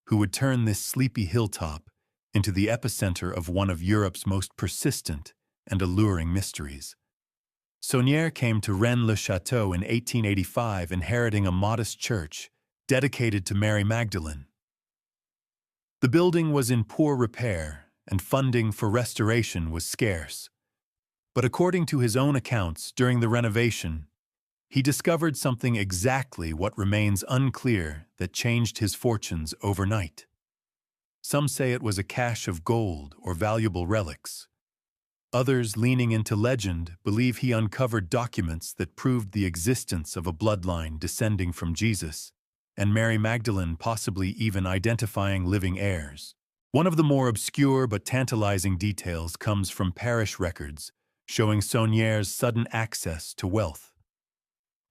Speaker 1: who would turn this sleepy hilltop into the epicenter of one of Europe's most persistent and alluring mysteries. Saunière came to Rennes-le-Château in 1885, inheriting a modest church dedicated to Mary Magdalene. The building was in poor repair, and funding for restoration was scarce. But according to his own accounts, during the renovation, he discovered something exactly what remains unclear that changed his fortunes overnight. Some say it was a cache of gold or valuable relics. Others, leaning into legend, believe he uncovered documents that proved the existence of a bloodline descending from Jesus, and Mary Magdalene possibly even identifying living heirs. One of the more obscure but tantalizing details comes from parish records, showing Saunière's sudden access to wealth.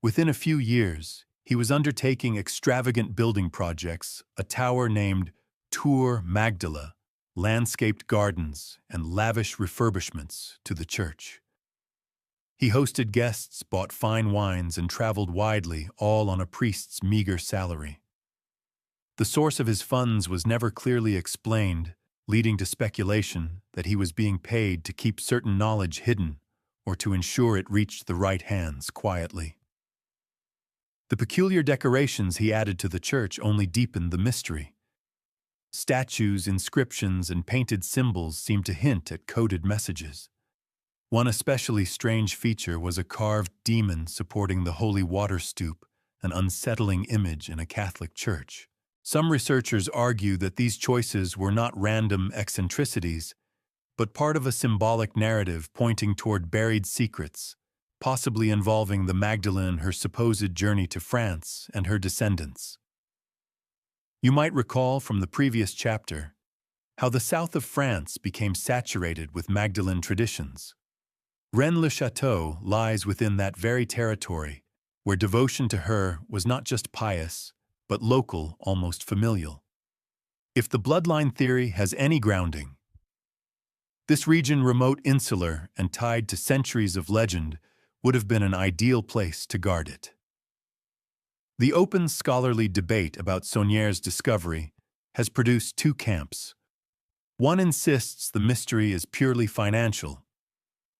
Speaker 1: Within a few years, he was undertaking extravagant building projects, a tower named Tour Magdala, landscaped gardens, and lavish refurbishments to the church. He hosted guests, bought fine wines, and traveled widely, all on a priest's meager salary. The source of his funds was never clearly explained, leading to speculation that he was being paid to keep certain knowledge hidden or to ensure it reached the right hands quietly. The peculiar decorations he added to the church only deepened the mystery. Statues, inscriptions, and painted symbols seemed to hint at coded messages. One especially strange feature was a carved demon supporting the holy water stoup, an unsettling image in a Catholic church. Some researchers argue that these choices were not random eccentricities, but part of a symbolic narrative pointing toward buried secrets, possibly involving the Magdalene, her supposed journey to France, and her descendants. You might recall from the previous chapter how the south of France became saturated with Magdalene traditions. Rennes-le-Château lies within that very territory, where devotion to her was not just pious, but local, almost familial. If the bloodline theory has any grounding, this region, remote, insular, and tied to centuries of legend, would have been an ideal place to guard it. The open scholarly debate about Saunier's discovery has produced two camps. One insists the mystery is purely financial.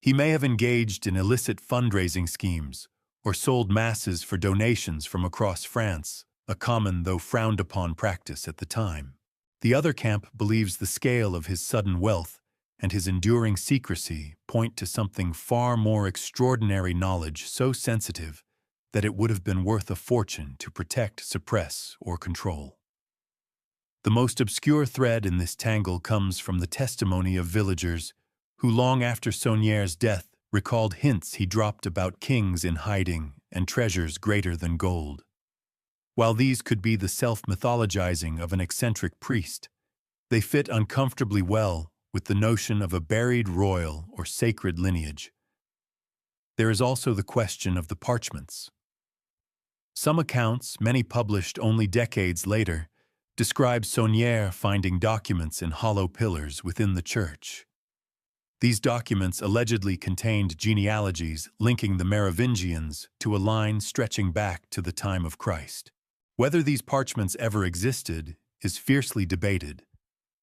Speaker 1: He may have engaged in illicit fundraising schemes or sold masses for donations from across France, a common though frowned-upon practice at the time. The other camp believes the scale of his sudden wealth and his enduring secrecy point to something far more extraordinary, knowledge so sensitive that it would have been worth a fortune to protect, suppress, or control. The most obscure thread in this tangle comes from the testimony of villagers who, long after Saunier's death, recalled hints he dropped about kings in hiding and treasures greater than gold. While these could be the self-mythologizing of an eccentric priest, they fit uncomfortably well with the notion of a buried royal or sacred lineage. There is also the question of the parchments. Some accounts, many published only decades later, describe Saunier finding documents in hollow pillars within the church. These documents allegedly contained genealogies linking the Merovingians to a line stretching back to the time of Christ. Whether these parchments ever existed is fiercely debated,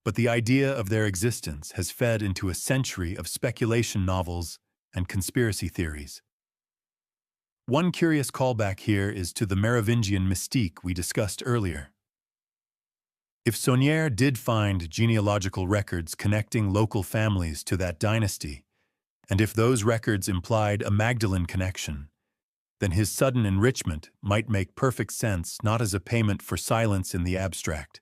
Speaker 1: but the idea of their existence has fed into a century of speculation novels and conspiracy theories. One curious callback here is to the Merovingian mystique we discussed earlier. If Saunier did find genealogical records connecting local families to that dynasty, and if those records implied a Magdalene connection, then his sudden enrichment might make perfect sense, not as a payment for silence in the abstract,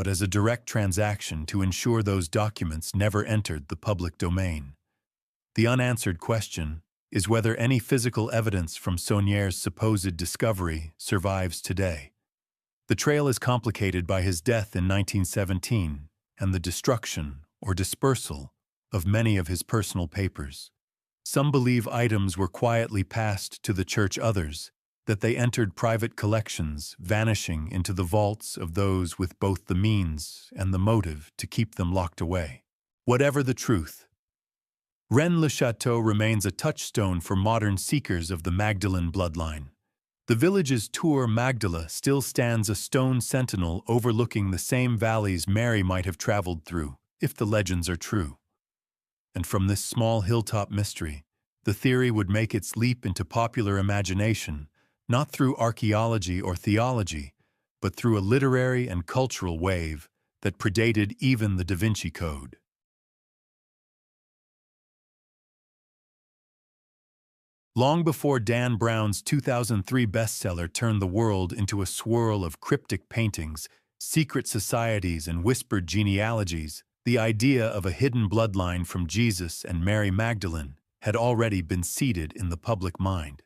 Speaker 1: but as a direct transaction to ensure those documents never entered the public domain. The unanswered question is whether any physical evidence from Saunier's supposed discovery survives today. The trail is complicated by his death in 1917 and the destruction or dispersal of many of his personal papers. Some believe items were quietly passed to the church, others that they entered private collections, vanishing into the vaults of those with both the means and the motive to keep them locked away. Whatever the truth, Rennes-le-Château remains a touchstone for modern seekers of the Magdalene bloodline. The village's Tour Magdala still stands a stone sentinel overlooking the same valleys Mary might have traveled through, if the legends are true. And from this small hilltop mystery, the theory would make its leap into popular imagination, not through archaeology or theology, but through a literary and cultural wave that predated even the Da Vinci Code. Long before Dan Brown's 2003 bestseller turned the world into a swirl of cryptic paintings, secret societies, and whispered genealogies, the idea of a hidden bloodline from Jesus and Mary Magdalene had already been seeded in the public mind.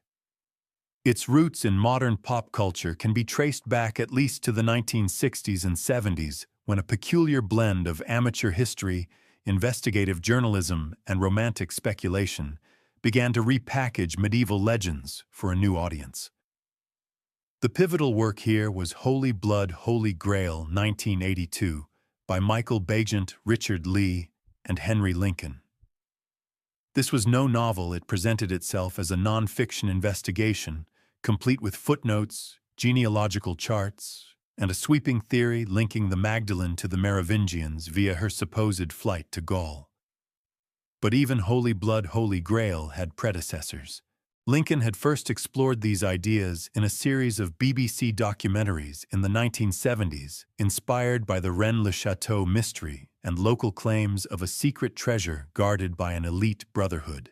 Speaker 1: Its roots in modern pop culture can be traced back at least to the 1960s and 70s, when a peculiar blend of amateur history, investigative journalism, and romantic speculation began to repackage medieval legends for a new audience. The pivotal work here was Holy Blood, Holy Grail, 1982, by Michael Bagent, Richard Lee, and Henry Lincoln. This was no novel. It presented itself as a non-fiction investigation, complete with footnotes, genealogical charts, and a sweeping theory linking the Magdalene to the Merovingians via her supposed flight to Gaul. But even Holy Blood, Holy Grail had predecessors. Lincoln had first explored these ideas in a series of BBC documentaries in the 1970s, inspired by the Rennes-le-Château mystery and local claims of a secret treasure guarded by an elite brotherhood.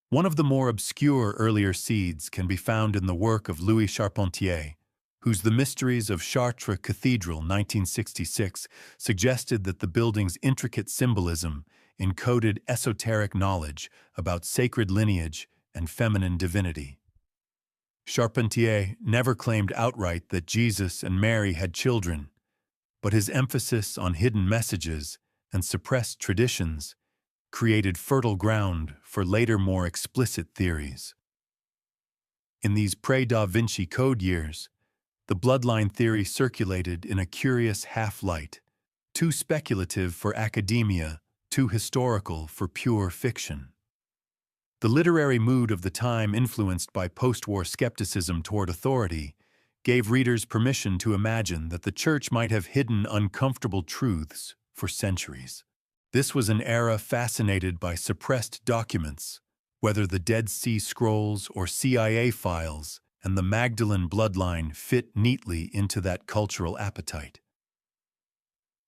Speaker 1: One of the more obscure earlier seeds can be found in the work of Louis Charpentier, whose The Mysteries of Chartres Cathedral, 1966, suggested that the building's intricate symbolism encoded esoteric knowledge about sacred lineage and feminine divinity. Charpentier never claimed outright that Jesus and Mary had children, but his emphasis on hidden messages and suppressed traditions created fertile ground for later more explicit theories. In these pre-Da Vinci Code years, the bloodline theory circulated in a curious half-light, too speculative for academia, too historical for pure fiction. The literary mood of the time, influenced by post-war skepticism toward authority, gave readers permission to imagine that the Church might have hidden uncomfortable truths for centuries. This was an era fascinated by suppressed documents, whether the Dead Sea Scrolls or CIA files, and the Magdalene bloodline fit neatly into that cultural appetite.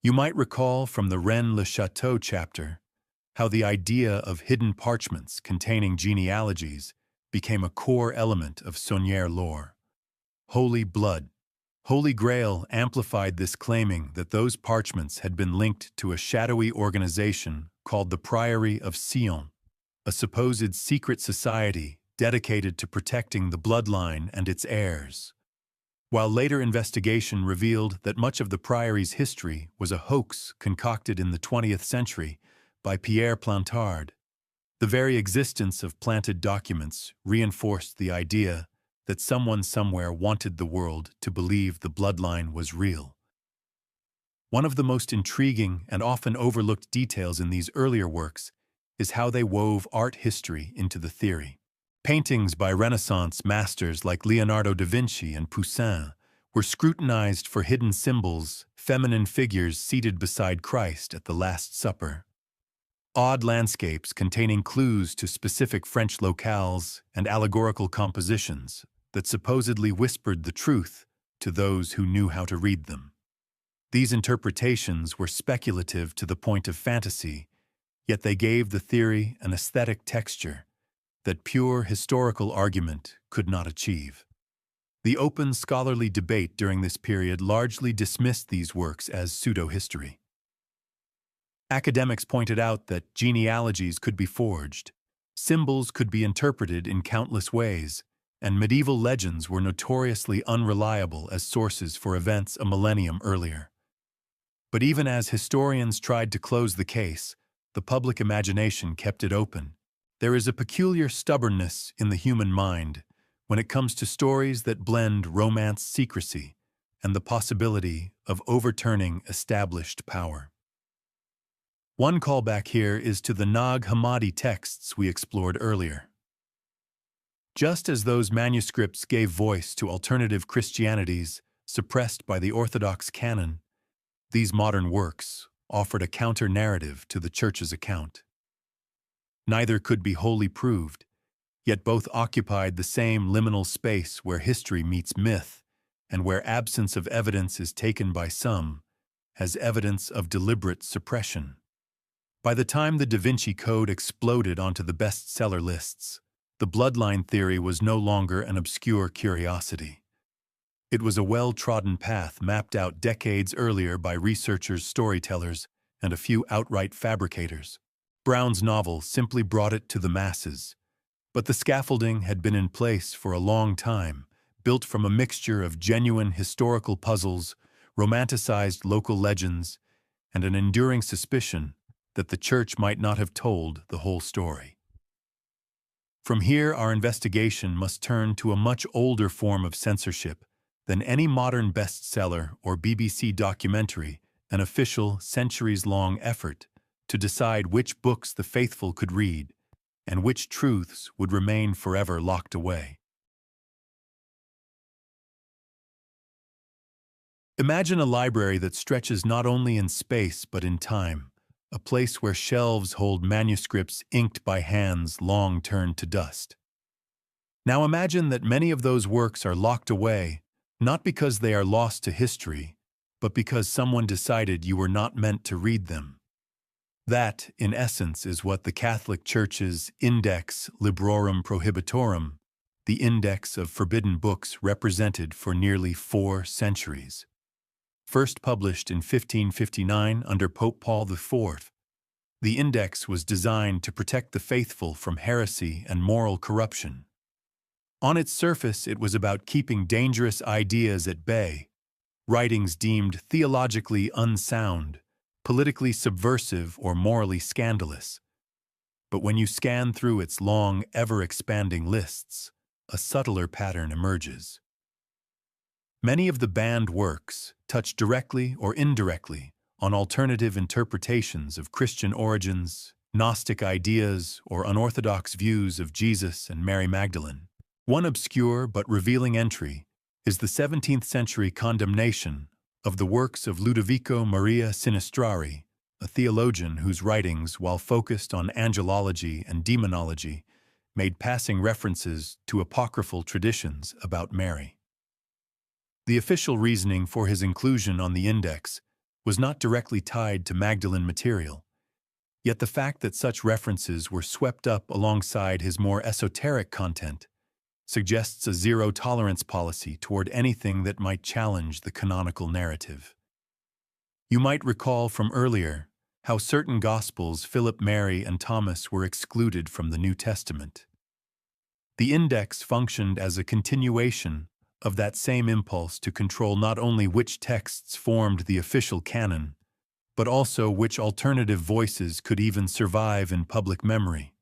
Speaker 1: You might recall from the Rennes-le-Château chapter how the idea of hidden parchments containing genealogies became a core element of Saunière lore. Holy Blood, Holy Grail amplified this, claiming that those parchments had been linked to a shadowy organization called the Priory of Sion, a supposed secret society dedicated to protecting the bloodline and its heirs. While later investigation revealed that much of the priory's history was a hoax concocted in the 20th century by Pierre Plantard, the very existence of planted documents reinforced the idea that someone somewhere wanted the world to believe the bloodline was real. One of the most intriguing and often overlooked details in these earlier works is how they wove art history into the theory. Paintings by Renaissance masters like Leonardo da Vinci and Poussin were scrutinized for hidden symbols, feminine figures seated beside Christ at the Last Supper, odd landscapes containing clues to specific French locales, and allegorical compositions that supposedly whispered the truth to those who knew how to read them. These interpretations were speculative to the point of fantasy, yet they gave the theory an aesthetic texture that pure historical argument could not achieve. The open scholarly debate during this period largely dismissed these works as pseudo-history. Academics pointed out that genealogies could be forged, symbols could be interpreted in countless ways, and medieval legends were notoriously unreliable as sources for events a millennium earlier. But even as historians tried to close the case, the public imagination kept it open. There is a peculiar stubbornness in the human mind when it comes to stories that blend romance secrecy and the possibility of overturning established power. One callback here is to the Nag Hammadi texts we explored earlier. Just as those manuscripts gave voice to alternative Christianities suppressed by the Orthodox canon, these modern works offered a counter-narrative to the Church's account. Neither could be wholly proved, yet both occupied the same liminal space where history meets myth and where absence of evidence is taken by some as evidence of deliberate suppression. By the time the Da Vinci Code exploded onto the bestseller lists, the bloodline theory was no longer an obscure curiosity. It was a well-trodden path mapped out decades earlier by researchers, storytellers, and a few outright fabricators. Brown's novel simply brought it to the masses, but the scaffolding had been in place for a long time, built from a mixture of genuine historical puzzles, romanticized local legends, and an enduring suspicion that the Church might not have told the whole story. From here, our investigation must turn to a much older form of censorship than any modern bestseller or BBC documentary, an official, centuries-long effort to decide which books the faithful could read and which truths would remain forever locked away. Imagine a library that stretches not only in space but in time, a place where shelves hold manuscripts inked by hands long turned to dust. Now imagine that many of those works are locked away, not because they are lost to history, but because someone decided you were not meant to read them. That, in essence, is what the Catholic Church's Index Librorum Prohibitorum, the Index of Forbidden Books, represented for nearly 4 centuries. First published in 1559 under Pope Paul IV, the Index was designed to protect the faithful from heresy and moral corruption. On its surface, it was about keeping dangerous ideas at bay, writings deemed theologically unsound, politically subversive, or morally scandalous. But when you scan through its long, ever-expanding lists, a subtler pattern emerges. Many of the banned works touch directly or indirectly on alternative interpretations of Christian origins, Gnostic ideas, or unorthodox views of Jesus and Mary Magdalene. One obscure but revealing entry is the 17th-century condemnation of the works of Ludovico Maria Sinistrari, a theologian whose writings, while focused on angelology and demonology, made passing references to apocryphal traditions about Mary. The official reasoning for his inclusion on the index was not directly tied to Magdalene material, yet the fact that such references were swept up alongside his more esoteric content suggests a zero-tolerance policy toward anything that might challenge the canonical narrative. You might recall from earlier how certain Gospels, Philip, Mary, and Thomas, were excluded from the New Testament. The index functioned as a continuation of that same impulse to control not only which texts formed the official canon, but also which alternative voices could even survive in public memory.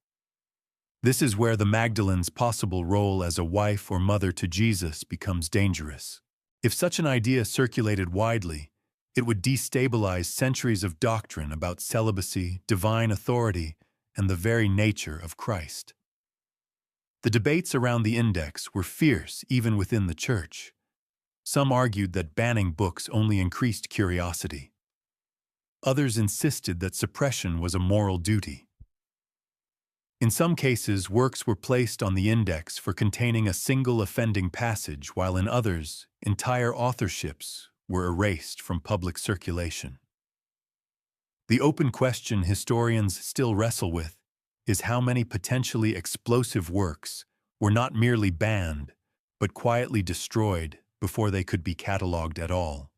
Speaker 1: This is where the Magdalene's possible role as a wife or mother to Jesus becomes dangerous. If such an idea circulated widely, it would destabilize centuries of doctrine about celibacy, divine authority, and the very nature of Christ. The debates around the index were fierce even within the Church. Some argued that banning books only increased curiosity. Others insisted that suppression was a moral duty. In some cases, works were placed on the index for containing a single offending passage, while in others, entire authorships were erased from public circulation. The open question historians still wrestle with is how many potentially explosive works were not merely banned, but quietly destroyed before they could be catalogued at all.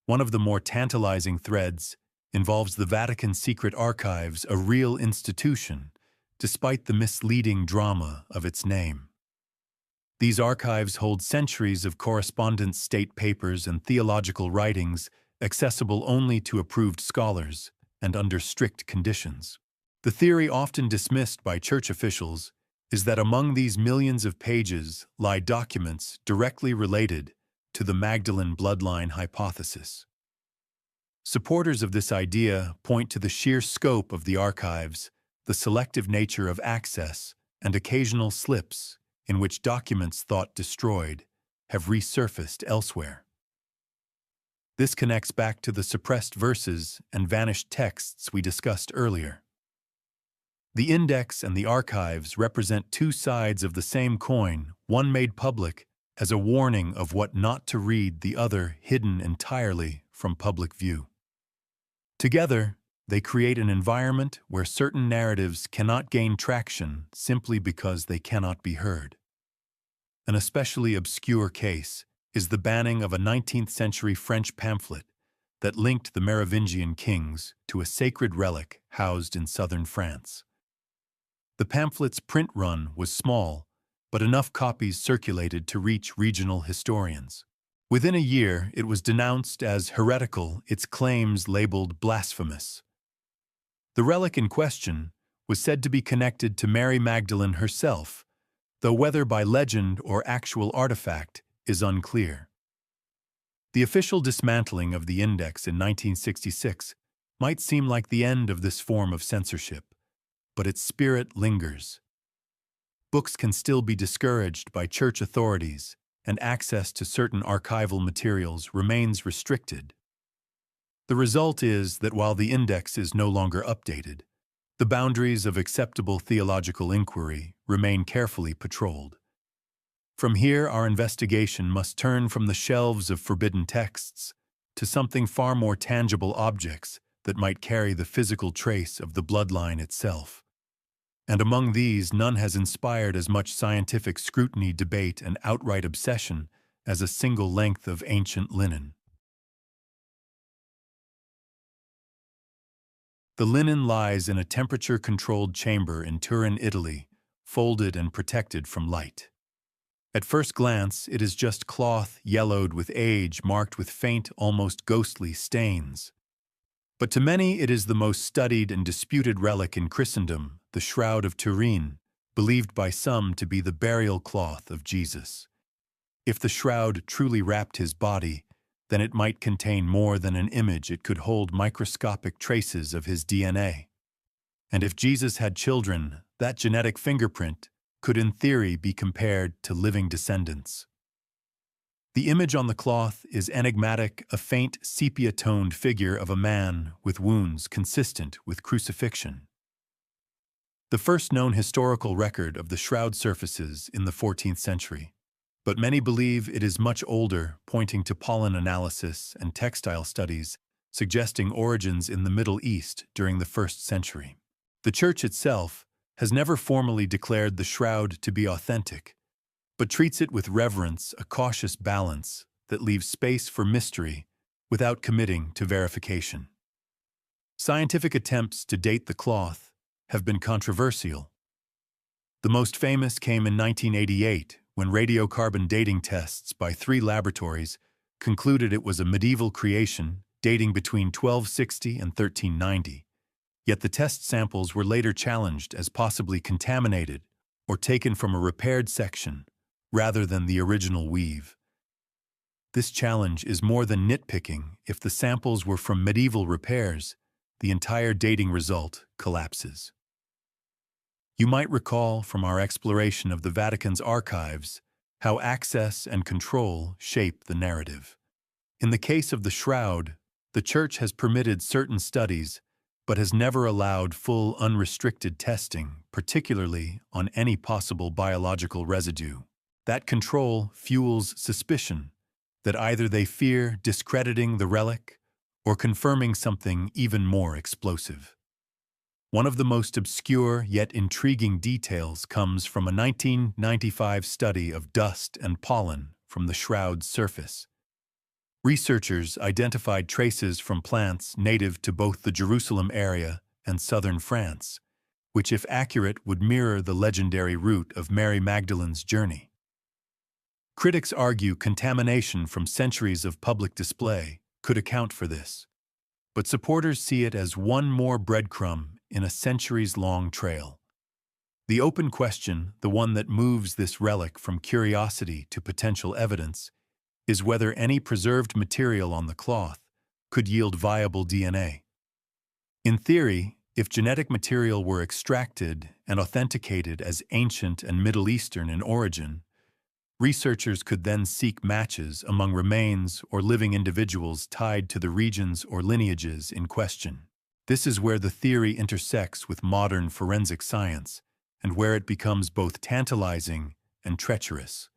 Speaker 1: One of the more tantalizing threads involves the Vatican Secret Archives, a real institution, despite the misleading drama of its name. These archives hold centuries of correspondence, state papers, and theological writings accessible only to approved scholars and under strict conditions. The theory often dismissed by church officials is that among these millions of pages lie documents directly related to the Magdalene bloodline hypothesis. Supporters of this idea point to the sheer scope of the archives, the selective nature of access, and occasional slips in which documents thought destroyed have resurfaced elsewhere. This connects back to the suppressed verses and vanished texts we discussed earlier. The index and the archives represent two sides of the same coin, one made public as a warning of what not to read, the other hidden entirely from public view. Together, they create an environment where certain narratives cannot gain traction simply because they cannot be heard. An especially obscure case is the banning of a 19th-century French pamphlet that linked the Merovingian kings to a sacred relic housed in southern France. The pamphlet's print run was small, but enough copies circulated to reach regional historians. Within a year, it was denounced as heretical, its claims labeled blasphemous. The relic in question was said to be connected to Mary Magdalene herself, though whether by legend or actual artifact is unclear. The official dismantling of the index in 1966 might seem like the end of this form of censorship, but its spirit lingers. Books can still be discouraged by church authorities, and access to certain archival materials remains restricted. The result is that while the index is no longer updated, the boundaries of acceptable theological inquiry remain carefully patrolled. From here, our investigation must turn from the shelves of forbidden texts to something far more tangible objects that might carry the physical trace of the bloodline itself. And among these, none has inspired as much scientific scrutiny, debate, and outright obsession as a single length of ancient linen. The linen lies in a temperature-controlled chamber in Turin, Italy, folded and protected from light. At first glance, it is just cloth yellowed with age, marked with faint, almost ghostly stains. But to many, it is the most studied and disputed relic in Christendom, the Shroud of Turin, believed by some to be the burial cloth of Jesus. If the shroud truly wrapped his body, then it might contain more than an image. It could hold microscopic traces of his DNA. And if Jesus had children, that genetic fingerprint could in theory be compared to living descendants. The image on the cloth is enigmatic, a faint sepia-toned figure of a man with wounds consistent with crucifixion. The first known historical record of the shroud surfaces in the 14th century, but many believe it is much older, pointing to pollen analysis and textile studies, suggesting origins in the Middle East during the 1st century. The Church itself has never formally declared the shroud to be authentic, but treats it with reverence, a cautious balance that leaves space for mystery without committing to verification. Scientific attempts to date the cloth have been controversial. The most famous came in 1988, when radiocarbon dating tests by 3 laboratories concluded it was a medieval creation dating between 1260 and 1390. Yet the test samples were later challenged as possibly contaminated or taken from a repaired section rather than the original weave. This challenge is more than nitpicking. If the samples were from medieval repairs, the entire dating result collapses. You might recall from our exploration of the Vatican's archives how access and control shape the narrative. In the case of the shroud, the Church has permitted certain studies but has never allowed full unrestricted testing, particularly on any possible biological residue. That control fuels suspicion that either they fear discrediting the relic or confirming something even more explosive. One of the most obscure yet intriguing details comes from a 1995 study of dust and pollen from the shroud's surface. Researchers identified traces from plants native to both the Jerusalem area and southern France, which, if accurate, would mirror the legendary route of Mary Magdalene's journey. Critics argue contamination from centuries of public display could account for this, but supporters see it as one more breadcrumb in a centuries-long trail. The open question, the one that moves this relic from curiosity to potential evidence, is whether any preserved material on the cloth could yield viable DNA. In theory, if genetic material were extracted and authenticated as ancient and Middle Eastern in origin, researchers could then seek matches among remains or living individuals tied to the regions or lineages in question. This is where the theory intersects with modern forensic science and where it becomes both tantalizing and treacherous.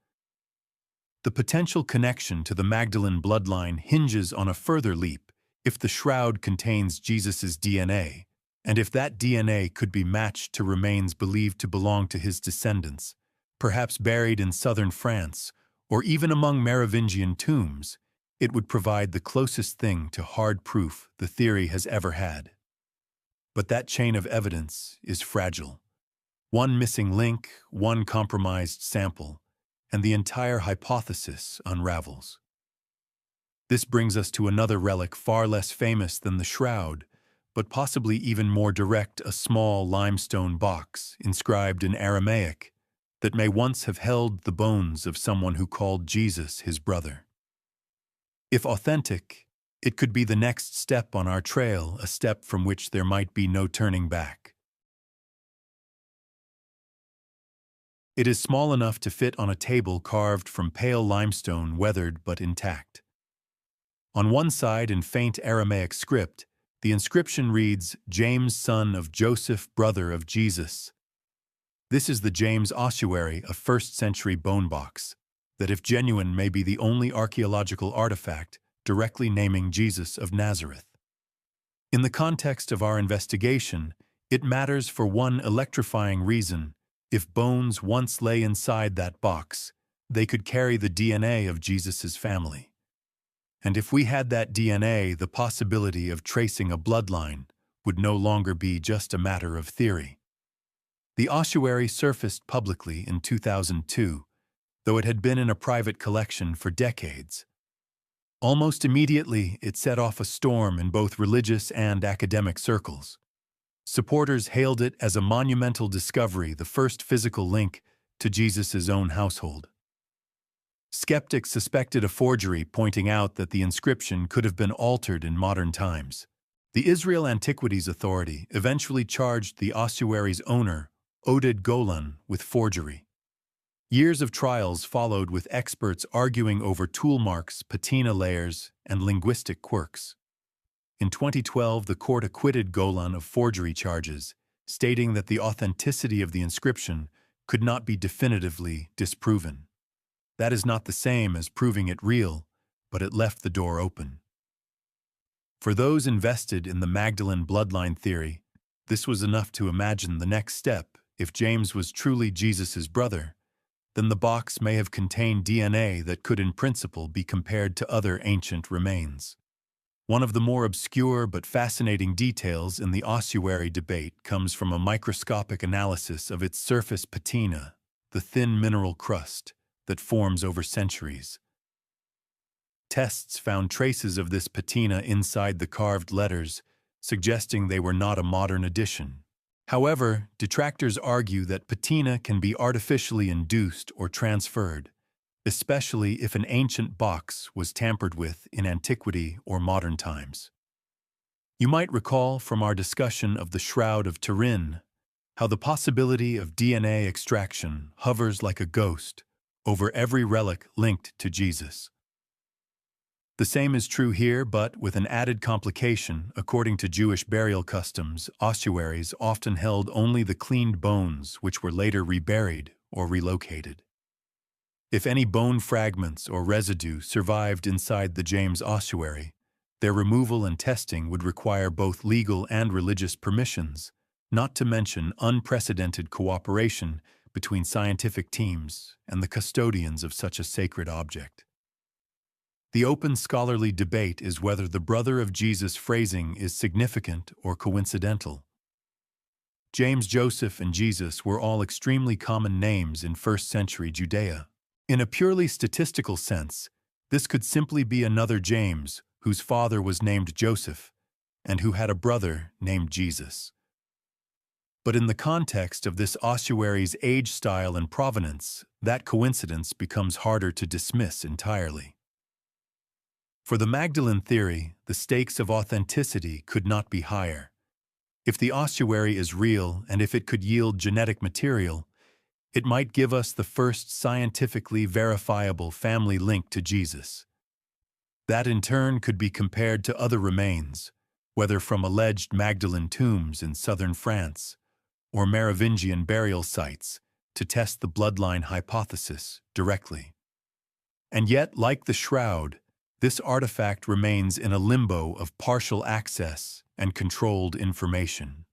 Speaker 1: The potential connection to the Magdalene bloodline hinges on a further leap. If the shroud contains Jesus' DNA, and if that DNA could be matched to remains believed to belong to his descendants, perhaps buried in southern France or even among Merovingian tombs, it would provide the closest thing to hard proof the theory has ever had. But that chain of evidence is fragile. One missing link, one compromised sample, and the entire hypothesis unravels. This brings us to another relic far less famous than the shroud, but possibly even more direct, a small limestone box inscribed in Aramaic that may once have held the bones of someone who called Jesus his brother. If authentic, it could be the next step on our trail, a step from which there might be no turning back. It is small enough to fit on a table carved from pale limestone, weathered but intact. On one side, in faint Aramaic script, the inscription reads, "James, son of Joseph, brother of Jesus." This is the James ossuary, a first-century bone box, that if genuine may be the only archaeological artifact directly naming Jesus of Nazareth. In the context of our investigation, it matters for one electrifying reason. If bones once lay inside that box, they could carry the DNA of Jesus's family. And if we had that DNA, the possibility of tracing a bloodline would no longer be just a matter of theory. The ossuary surfaced publicly in 2002, though it had been in a private collection for decades. Almost immediately, it set off a storm in both religious and academic circles. Supporters hailed it as a monumental discovery, the first physical link to Jesus's own household. Skeptics suspected a forgery, pointing out that the inscription could have been altered in modern times. The Israel Antiquities Authority eventually charged the ossuary's owner, Oded Golan, with forgery. Years of trials followed, with experts arguing over tool marks, patina layers, and linguistic quirks. In 2012, the court acquitted Golan of forgery charges, stating that the authenticity of the inscription could not be definitively disproven. That is not the same as proving it real, but it left the door open. For those invested in the Magdalene bloodline theory, this was enough to imagine the next step. If James was truly Jesus's brother, then the box may have contained DNA that could in principle be compared to other ancient remains. One of the more obscure but fascinating details in the ossuary debate comes from a microscopic analysis of its surface patina, the thin mineral crust that forms over centuries. Tests found traces of this patina inside the carved letters, suggesting they were not a modern addition. However, detractors argue that patina can be artificially induced or transferred, especially if an ancient box was tampered with in antiquity or modern times. You might recall from our discussion of the Shroud of Turin how the possibility of DNA extraction hovers like a ghost over every relic linked to Jesus. The same is true here, but with an added complication. According to Jewish burial customs, ossuaries often held only the cleaned bones, which were later reburied or relocated. If any bone fragments or residue survived inside the James ossuary, their removal and testing would require both legal and religious permissions, not to mention unprecedented cooperation between scientific teams and the custodians of such a sacred object. The open scholarly debate is whether the brother of Jesus phrasing is significant or coincidental. James, Joseph, and Jesus were all extremely common names in first-century Judea. In a purely statistical sense, this could simply be another James whose father was named Joseph and who had a brother named Jesus. But in the context of this ossuary's age, style, and provenance, that coincidence becomes harder to dismiss entirely. For the Magdalene theory, the stakes of authenticity could not be higher. If the ossuary is real and if it could yield genetic material, it might give us the first scientifically verifiable family link to Jesus. That in turn could be compared to other remains, whether from alleged Magdalene tombs in southern France or Merovingian burial sites, to test the bloodline hypothesis directly. And yet, like the Shroud, this artifact remains in a limbo of partial access and controlled information.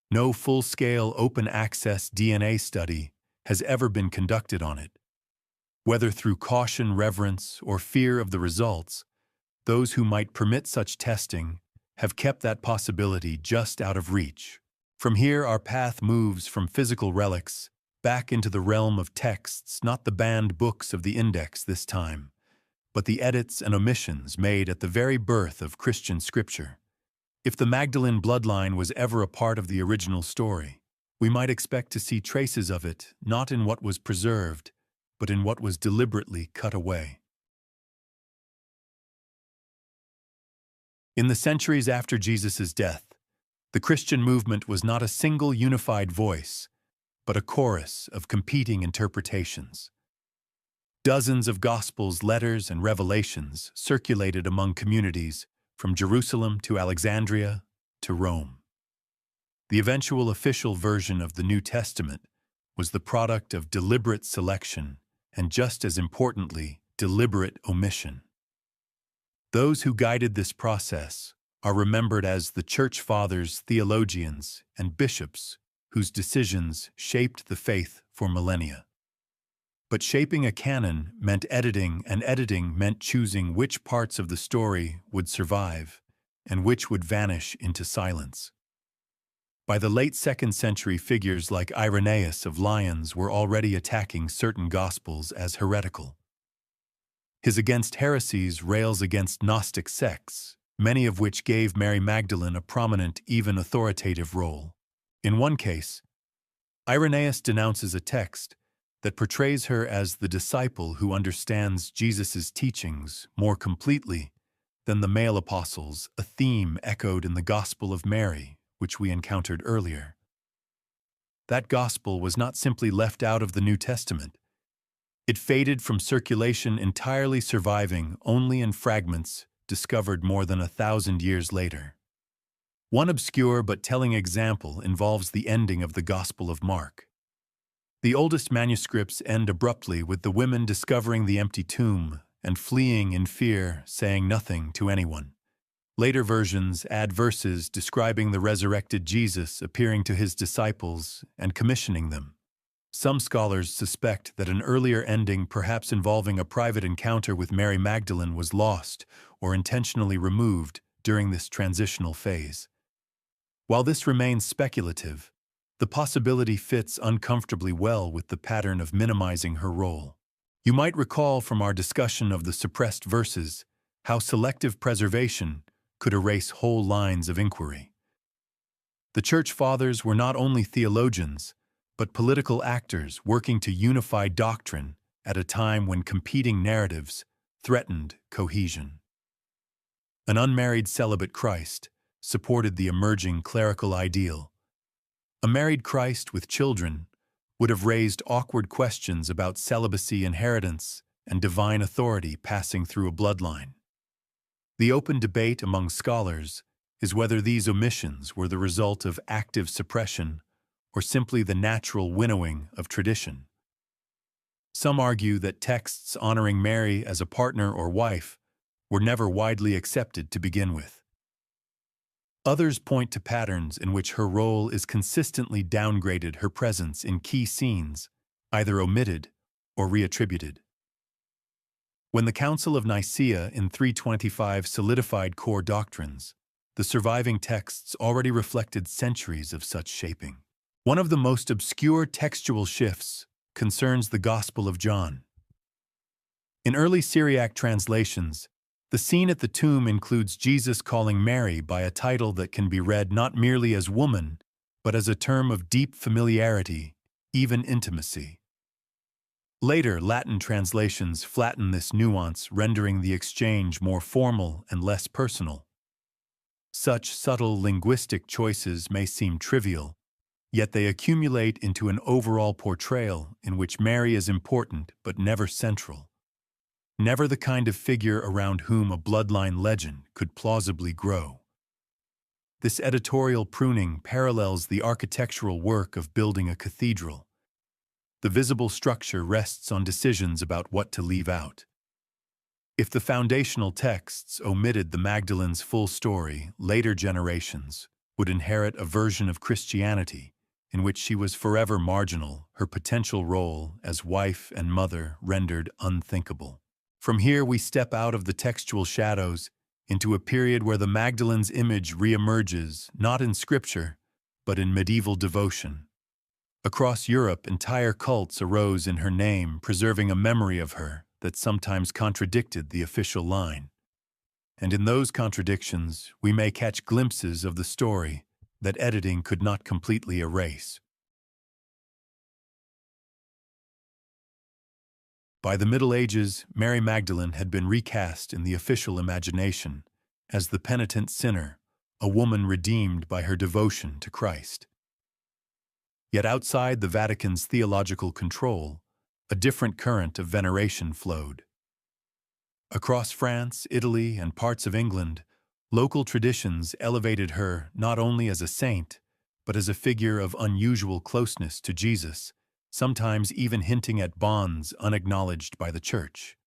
Speaker 1: No full-scale open-access DNA study has ever been conducted on it. Whether through caution, reverence, or fear of the results, those who might permit such testing have kept that possibility just out of reach. From here, our path moves from physical relics back into the realm of texts, not the banned books of the Index this time, but the edits and omissions made at the very birth of Christian scripture. If the Magdalene bloodline was ever a part of the original story, we might expect to see traces of it not in what was preserved, but in what was deliberately cut away. In the centuries after Jesus' death, the Christian movement was not a single unified voice, but a chorus of competing interpretations. Dozens of Gospels, letters, and revelations circulated among communities from Jerusalem to Alexandria to Rome. The eventual official version of the New Testament was the product of deliberate selection and, just as importantly, deliberate omission. Those who guided this process are remembered as the Church Fathers, theologians, and bishops whose decisions shaped the faith for millennia. But shaping a canon meant editing, and editing meant choosing which parts of the story would survive and which would vanish into silence. By the late 2nd century, figures like Irenaeus of Lyons were already attacking certain Gospels as heretical. His Against Heresies rails against Gnostic sects, many of which gave Mary Magdalene a prominent, even authoritative role. In one case, Irenaeus denounces a text that portrays her as the disciple who understands Jesus' teachings more completely than the male apostles, a theme echoed in the Gospel of Mary, which we encountered earlier. That gospel was not simply left out of the New Testament. It faded from circulation, entirely surviving only in fragments discovered more than 1,000 years later. One obscure but telling example involves the ending of the Gospel of Mark. The oldest manuscripts end abruptly with the women discovering the empty tomb and fleeing in fear, saying nothing to anyone. Later versions add verses describing the resurrected Jesus appearing to his disciples and commissioning them. Some scholars suspect that an earlier ending, perhaps involving a private encounter with Mary Magdalene, was lost or intentionally removed during this transitional phase. While this remains speculative, the possibility fits uncomfortably well with the pattern of minimizing her role. You might recall from our discussion of the suppressed verses how selective preservation could erase whole lines of inquiry. The Church Fathers were not only theologians, but political actors working to unify doctrine at a time when competing narratives threatened cohesion. An unmarried celibate Christ supported the emerging clerical ideal. A married Christ with children would have raised awkward questions about celibacy, inheritance, and divine authority passing through a bloodline. The open debate among scholars is whether these omissions were the result of active suppression or simply the natural winnowing of tradition. Some argue that texts honoring Mary as a partner or wife were never widely accepted to begin with. Others point to patterns in which her role is consistently downgraded, her presence in key scenes either omitted or reattributed. When the Council of Nicaea in 325 solidified core doctrines, the surviving texts already reflected centuries of such shaping. One of the most obscure textual shifts concerns the Gospel of John. In early Syriac translations, the scene at the tomb includes Jesus calling Mary by a title that can be read not merely as woman, but as a term of deep familiarity, even intimacy. Later, Latin translations flatten this nuance, rendering the exchange more formal and less personal. Such subtle linguistic choices may seem trivial, yet they accumulate into an overall portrayal in which Mary is important but never central. Never the kind of figure around whom a bloodline legend could plausibly grow. This editorial pruning parallels the architectural work of building a cathedral. The visible structure rests on decisions about what to leave out. If the foundational texts omitted the Magdalene's full story, later generations would inherit a version of Christianity in which she was forever marginal, her potential role as wife and mother rendered unthinkable. From here, we step out of the textual shadows into a period where the Magdalene's image reemerges, not in scripture, but in medieval devotion. Across Europe, entire cults arose in her name, preserving a memory of her that sometimes contradicted the official line. and in those contradictions we may catch glimpses of the story that editing could not completely erase. By the Middle Ages, Mary Magdalene had been recast in the official imagination as the penitent sinner, a woman redeemed by her devotion to Christ. Yet outside the Vatican's theological control, a different current of veneration flowed. Across France, Italy, and parts of England, local traditions elevated her not only as a saint, but as a figure of unusual closeness to Jesus, sometimes even hinting at bonds unacknowledged by the Church.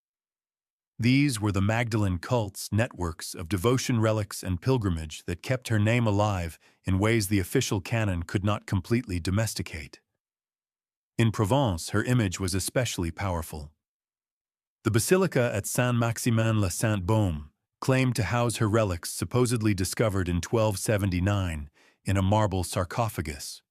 Speaker 1: These were the Magdalene cult's networks of devotion, relics, and pilgrimage that kept her name alive in ways the official canon could not completely domesticate. In Provence, her image was especially powerful. The basilica at Saint-Maximin-la-Sainte-Baume claimed to house her relics supposedly discovered in 1279 in a marble sarcophagus.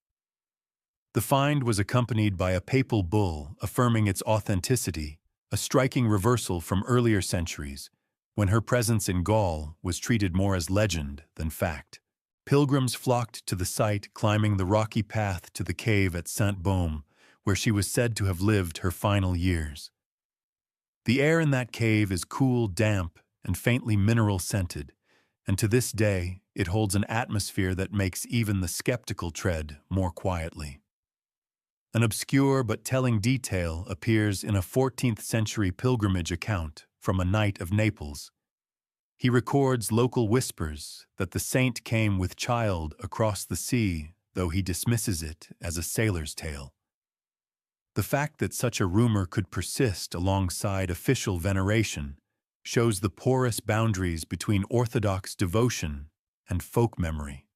Speaker 1: The find was accompanied by a papal bull affirming its authenticity, a striking reversal from earlier centuries, when her presence in Gaul was treated more as legend than fact. Pilgrims flocked to the site, climbing the rocky path to the cave at Sainte-Baume, where she was said to have lived her final years. The air in that cave is cool, damp, and faintly mineral-scented, and to this day it holds an atmosphere that makes even the skeptical tread more quietly. An obscure but telling detail appears in a 14th-century pilgrimage account from a knight of Naples. He records local whispers that the saint came with child across the sea, though he dismisses it as a sailor's tale. The fact that such a rumor could persist alongside official veneration shows the porous boundaries between orthodox devotion and folk memory.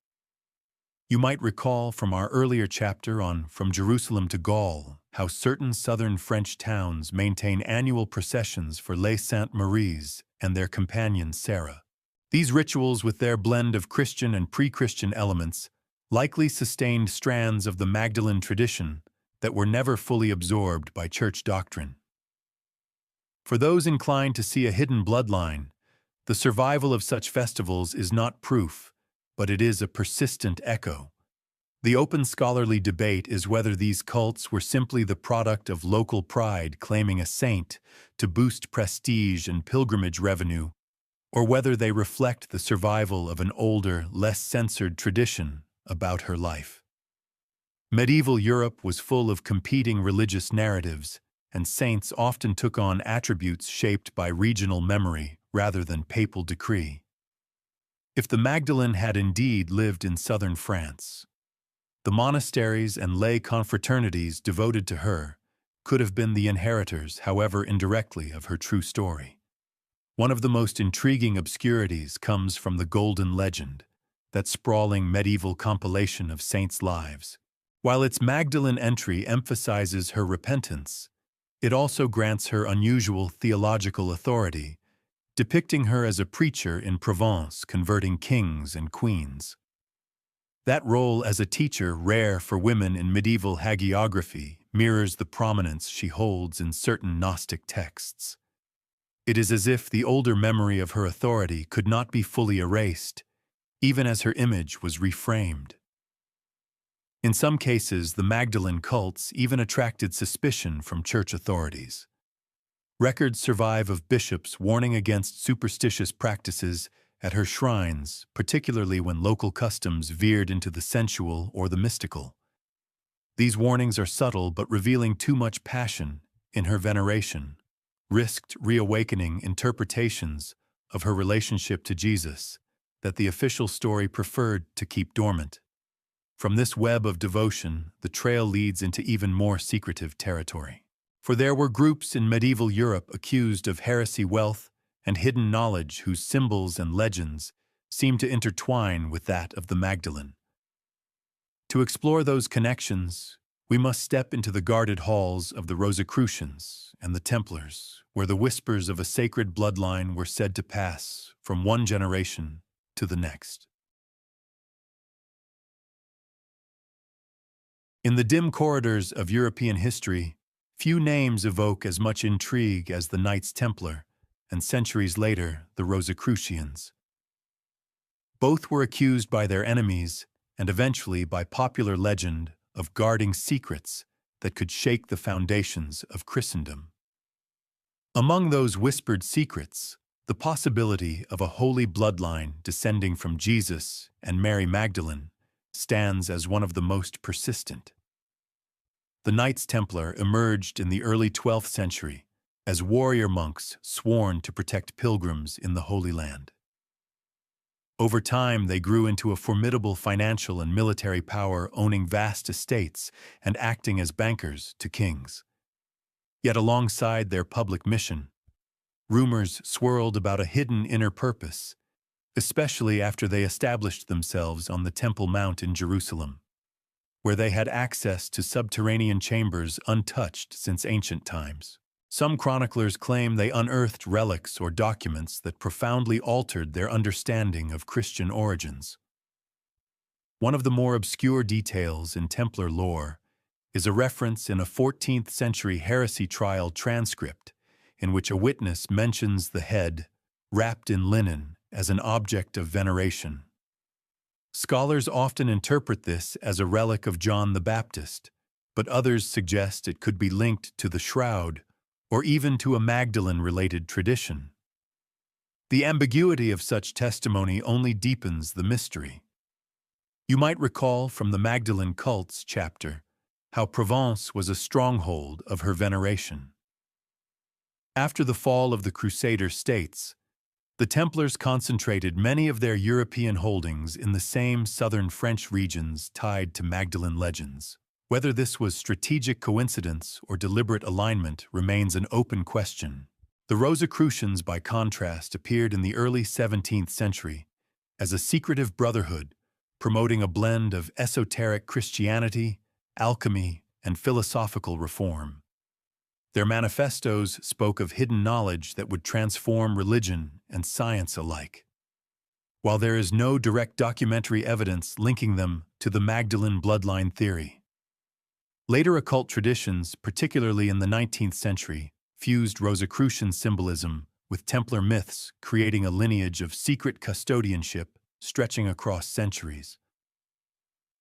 Speaker 1: You might recall from our earlier chapter on From Jerusalem to Gaul how certain southern French towns maintain annual processions for Les Saintes Maries and their companion Sarah. These rituals, with their blend of Christian and pre-Christian elements, likely sustained strands of the Magdalene tradition that were never fully absorbed by church doctrine. For those inclined to see a hidden bloodline, the survival of such festivals is not proof, but it is a persistent echo. The open scholarly debate is whether these cults were simply the product of local pride claiming a saint to boost prestige and pilgrimage revenue, or whether they reflect the survival of an older, less censored tradition about her life. Medieval Europe was full of competing religious narratives, and saints often took on attributes shaped by regional memory rather than papal decree. If the Magdalene had indeed lived in southern France, the monasteries and lay confraternities devoted to her could have been the inheritors, however indirectly, of her true story. One of the most intriguing obscurities comes from the Golden Legend, that sprawling medieval compilation of saints' lives. While its Magdalene entry emphasizes her repentance, it also grants her unusual theological authority, depicting her as a preacher in Provence converting kings and queens. That role as a teacher, rare for women in medieval hagiography, mirrors the prominence she holds in certain Gnostic texts. It is as if the older memory of her authority could not be fully erased, even as her image was reframed. In some cases, the Magdalene cults even attracted suspicion from church authorities. Records survive of bishops warning against superstitious practices at her shrines, particularly when local customs veered into the sensual or the mystical. These warnings are subtle but revealing too much passion in her veneration, risked reawakening interpretations of her relationship to Jesus that the official story preferred to keep dormant. From this web of devotion, the trail leads into even more secretive territory. For there were groups in medieval Europe accused of heresy, wealth, and hidden knowledge whose symbols and legends seemed to intertwine with that of the Magdalene. To explore those connections, we must step into the guarded halls of the Rosicrucians and the Templars, where the whispers of a sacred bloodline were said to pass from one generation to the next. In the dim corridors of European history, few names evoke as much intrigue as the Knights Templar, and centuries later, the Rosicrucians. Both were accused by their enemies, and eventually by popular legend, of guarding secrets that could shake the foundations of Christendom. Among those whispered secrets, the possibility of a holy bloodline descending from Jesus and Mary Magdalene stands as one of the most persistent. The Knights Templar emerged in the early 12th century as warrior monks sworn to protect pilgrims in the Holy Land. Over time, they grew into a formidable financial and military power, owning vast estates and acting as bankers to kings. Yet alongside their public mission, rumors swirled about a hidden inner purpose, especially after they established themselves on the Temple Mount in Jerusalem, where they had access to subterranean chambers untouched since ancient times. Some chroniclers claim they unearthed relics or documents that profoundly altered their understanding of Christian origins. One of the more obscure details in Templar lore is a reference in a 14th century heresy trial transcript in which a witness mentions the head, wrapped in linen, as an object of veneration. Scholars often interpret this as a relic of John the Baptist, but others suggest it could be linked to the shroud or even to a Magdalene-related tradition. The ambiguity of such testimony only deepens the mystery. You might recall from the Magdalene cults chapter how Provence was a stronghold of her veneration. After the fall of the Crusader states, the Templars concentrated many of their European holdings in the same southern French regions tied to Magdalene legends. Whether this was strategic coincidence or deliberate alignment remains an open question. The Rosicrucians, by contrast, appeared in the early 17th century as a secretive brotherhood, promoting a blend of esoteric Christianity, alchemy, and philosophical reform. Their manifestos spoke of hidden knowledge that would transform religion and science alike. While there is no direct documentary evidence linking them to the Magdalene bloodline theory, later occult traditions, particularly in the 19th century, fused Rosicrucian symbolism with Templar myths, creating a lineage of secret custodianship stretching across centuries.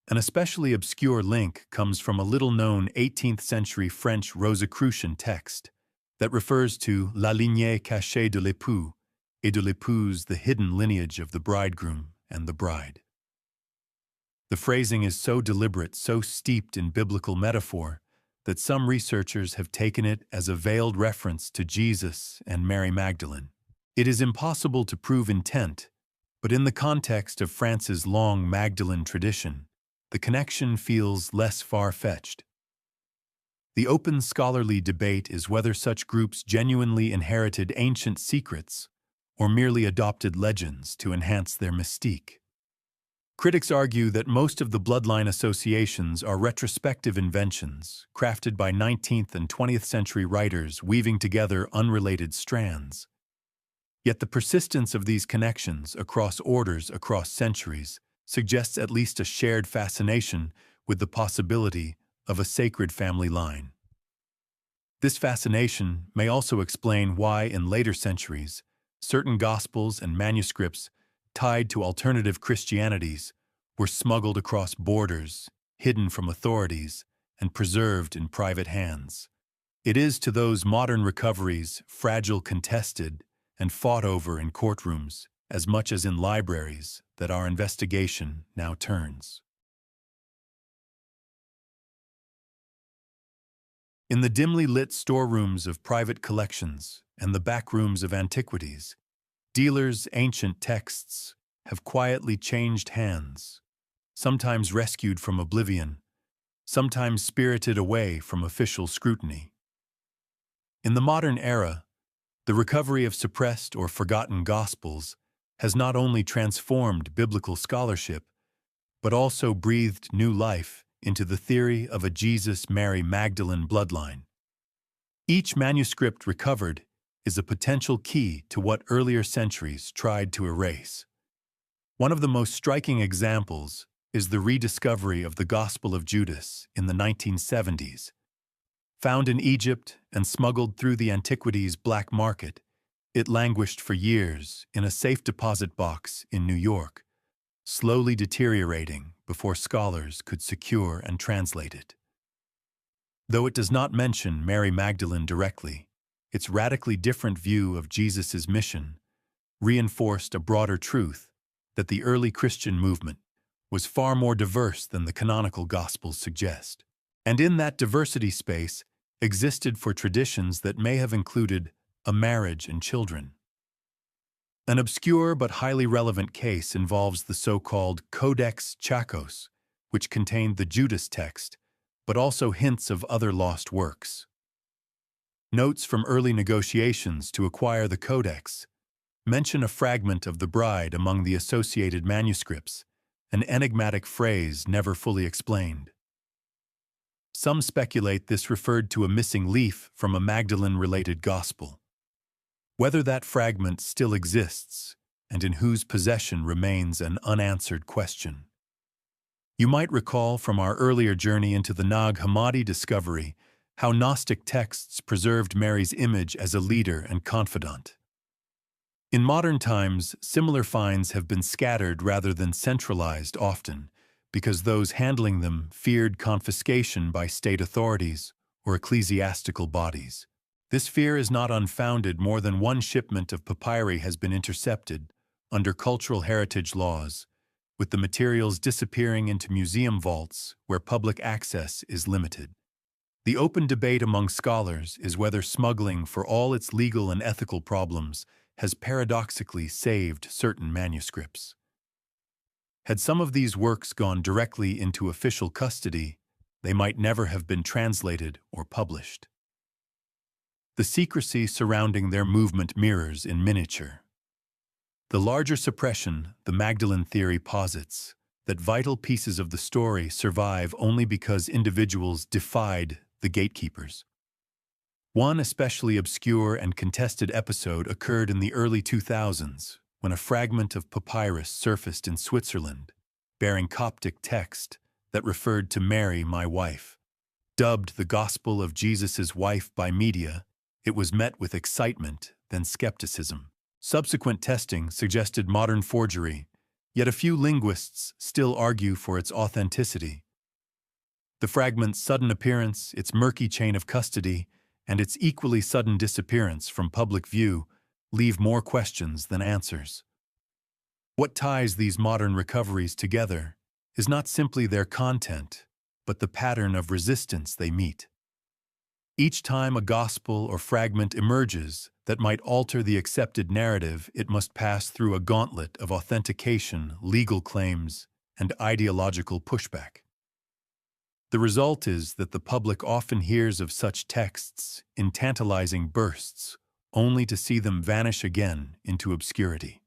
Speaker 1: An especially obscure link comes from a little-known 18th century French Rosicrucian text that refers to la lignée cachée de l'époux et de l'épouse, the hidden lineage of the bridegroom and the bride. The phrasing is so deliberate, so steeped in biblical metaphor, that some researchers have taken it as a veiled reference to Jesus and Mary Magdalene. It is impossible to prove intent, but in the context of France's long Magdalene tradition, the connection feels less far-fetched. The open scholarly debate is whether such groups genuinely inherited ancient secrets or merely adopted legends to enhance their mystique. Critics argue that most of the bloodline associations are retrospective inventions, crafted by 19th and 20th century writers weaving together unrelated strands. Yet the persistence of these connections across orders, across centuries, suggests at least a shared fascination with the possibility of a sacred family line. This fascination may also explain why, in later centuries, certain Gospels and manuscripts tied to alternative Christianities were smuggled across borders, hidden from authorities, and preserved in private hands. It is to those modern recoveries, fragile, contested, and fought over in courtrooms, as much as in libraries, that our investigation now turns. In the dimly lit storerooms of private collections and the back rooms of antiquities, dealers' ancient texts have quietly changed hands, sometimes rescued from oblivion, sometimes spirited away from official scrutiny. In the modern era, the recovery of suppressed or forgotten Gospels has not only transformed biblical scholarship, but also breathed new life into the theory of a Jesus-Mary Magdalene bloodline. Each manuscript recovered is a potential key to what earlier centuries tried to erase. One of the most striking examples is the rediscovery of the Gospel of Judas in the 1970s. Found in Egypt and smuggled through the antiquities black market, It languished for years in a safe deposit box in New York, slowly deteriorating before scholars could secure and translate it. Though it does not mention Mary Magdalene directly, its radically different view of Jesus' mission reinforced a broader truth that the early Christian movement was far more diverse than the canonical Gospels suggest. And in that diversity space existed for traditions that may have included a marriage and children. An obscure but highly relevant case involves the so-called Codex Chacos, which contained the Judas text, but also hints of other lost works. Notes from early negotiations to acquire the Codex mention a fragment of the bride among the associated manuscripts, an enigmatic phrase never fully explained. Some speculate this referred to a missing leaf from a Magdalene-related gospel. Whether that fragment still exists and in whose possession remains an unanswered question. You might recall from our earlier journey into the Nag Hammadi discovery how Gnostic texts preserved Mary's image as a leader and confidant. In modern times, similar finds have been scattered rather than centralized often, because those handling them feared confiscation by state authorities or ecclesiastical bodies. This fear is not unfounded. More than one shipment of papyri has been intercepted under cultural heritage laws, with the materials disappearing into museum vaults where public access is limited. The open debate among scholars is whether smuggling, for all its legal and ethical problems, has paradoxically saved certain manuscripts. Had some of these works gone directly into official custody, they might never have been translated or published. The secrecy surrounding their movement mirrors in miniature. The larger suppression, the Magdalene theory posits, that vital pieces of the story survive only because individuals defied the gatekeepers. One especially obscure and contested episode occurred in the early 2000s, when a fragment of papyrus surfaced in Switzerland, bearing Coptic text that referred to Mary, my wife. Dubbed the Gospel of Jesus' Wife by media, it was met with excitement, then skepticism. Subsequent testing suggested modern forgery, yet a few linguists still argue for its authenticity. The fragment's sudden appearance, its murky chain of custody, and its equally sudden disappearance from public view leave more questions than answers. What ties these modern recoveries together is not simply their content, but the pattern of resistance they meet. Each time a gospel or fragment emerges that might alter the accepted narrative, it must pass through a gauntlet of authentication, legal claims, and ideological pushback. The result is that the public often hears of such texts in tantalizing bursts, only to see them vanish again into obscurity.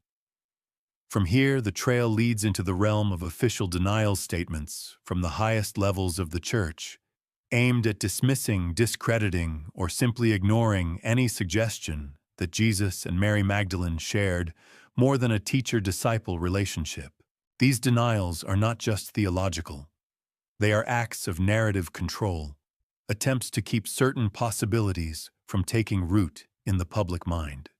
Speaker 1: From here, the trail leads into the realm of official denial statements from the highest levels of the Church, aimed at dismissing, discrediting, or simply ignoring any suggestion that Jesus and Mary Magdalene shared more than a teacher-disciple relationship. These denials are not just theological. They are acts of narrative control, attempts to keep certain possibilities from taking root in the public mind.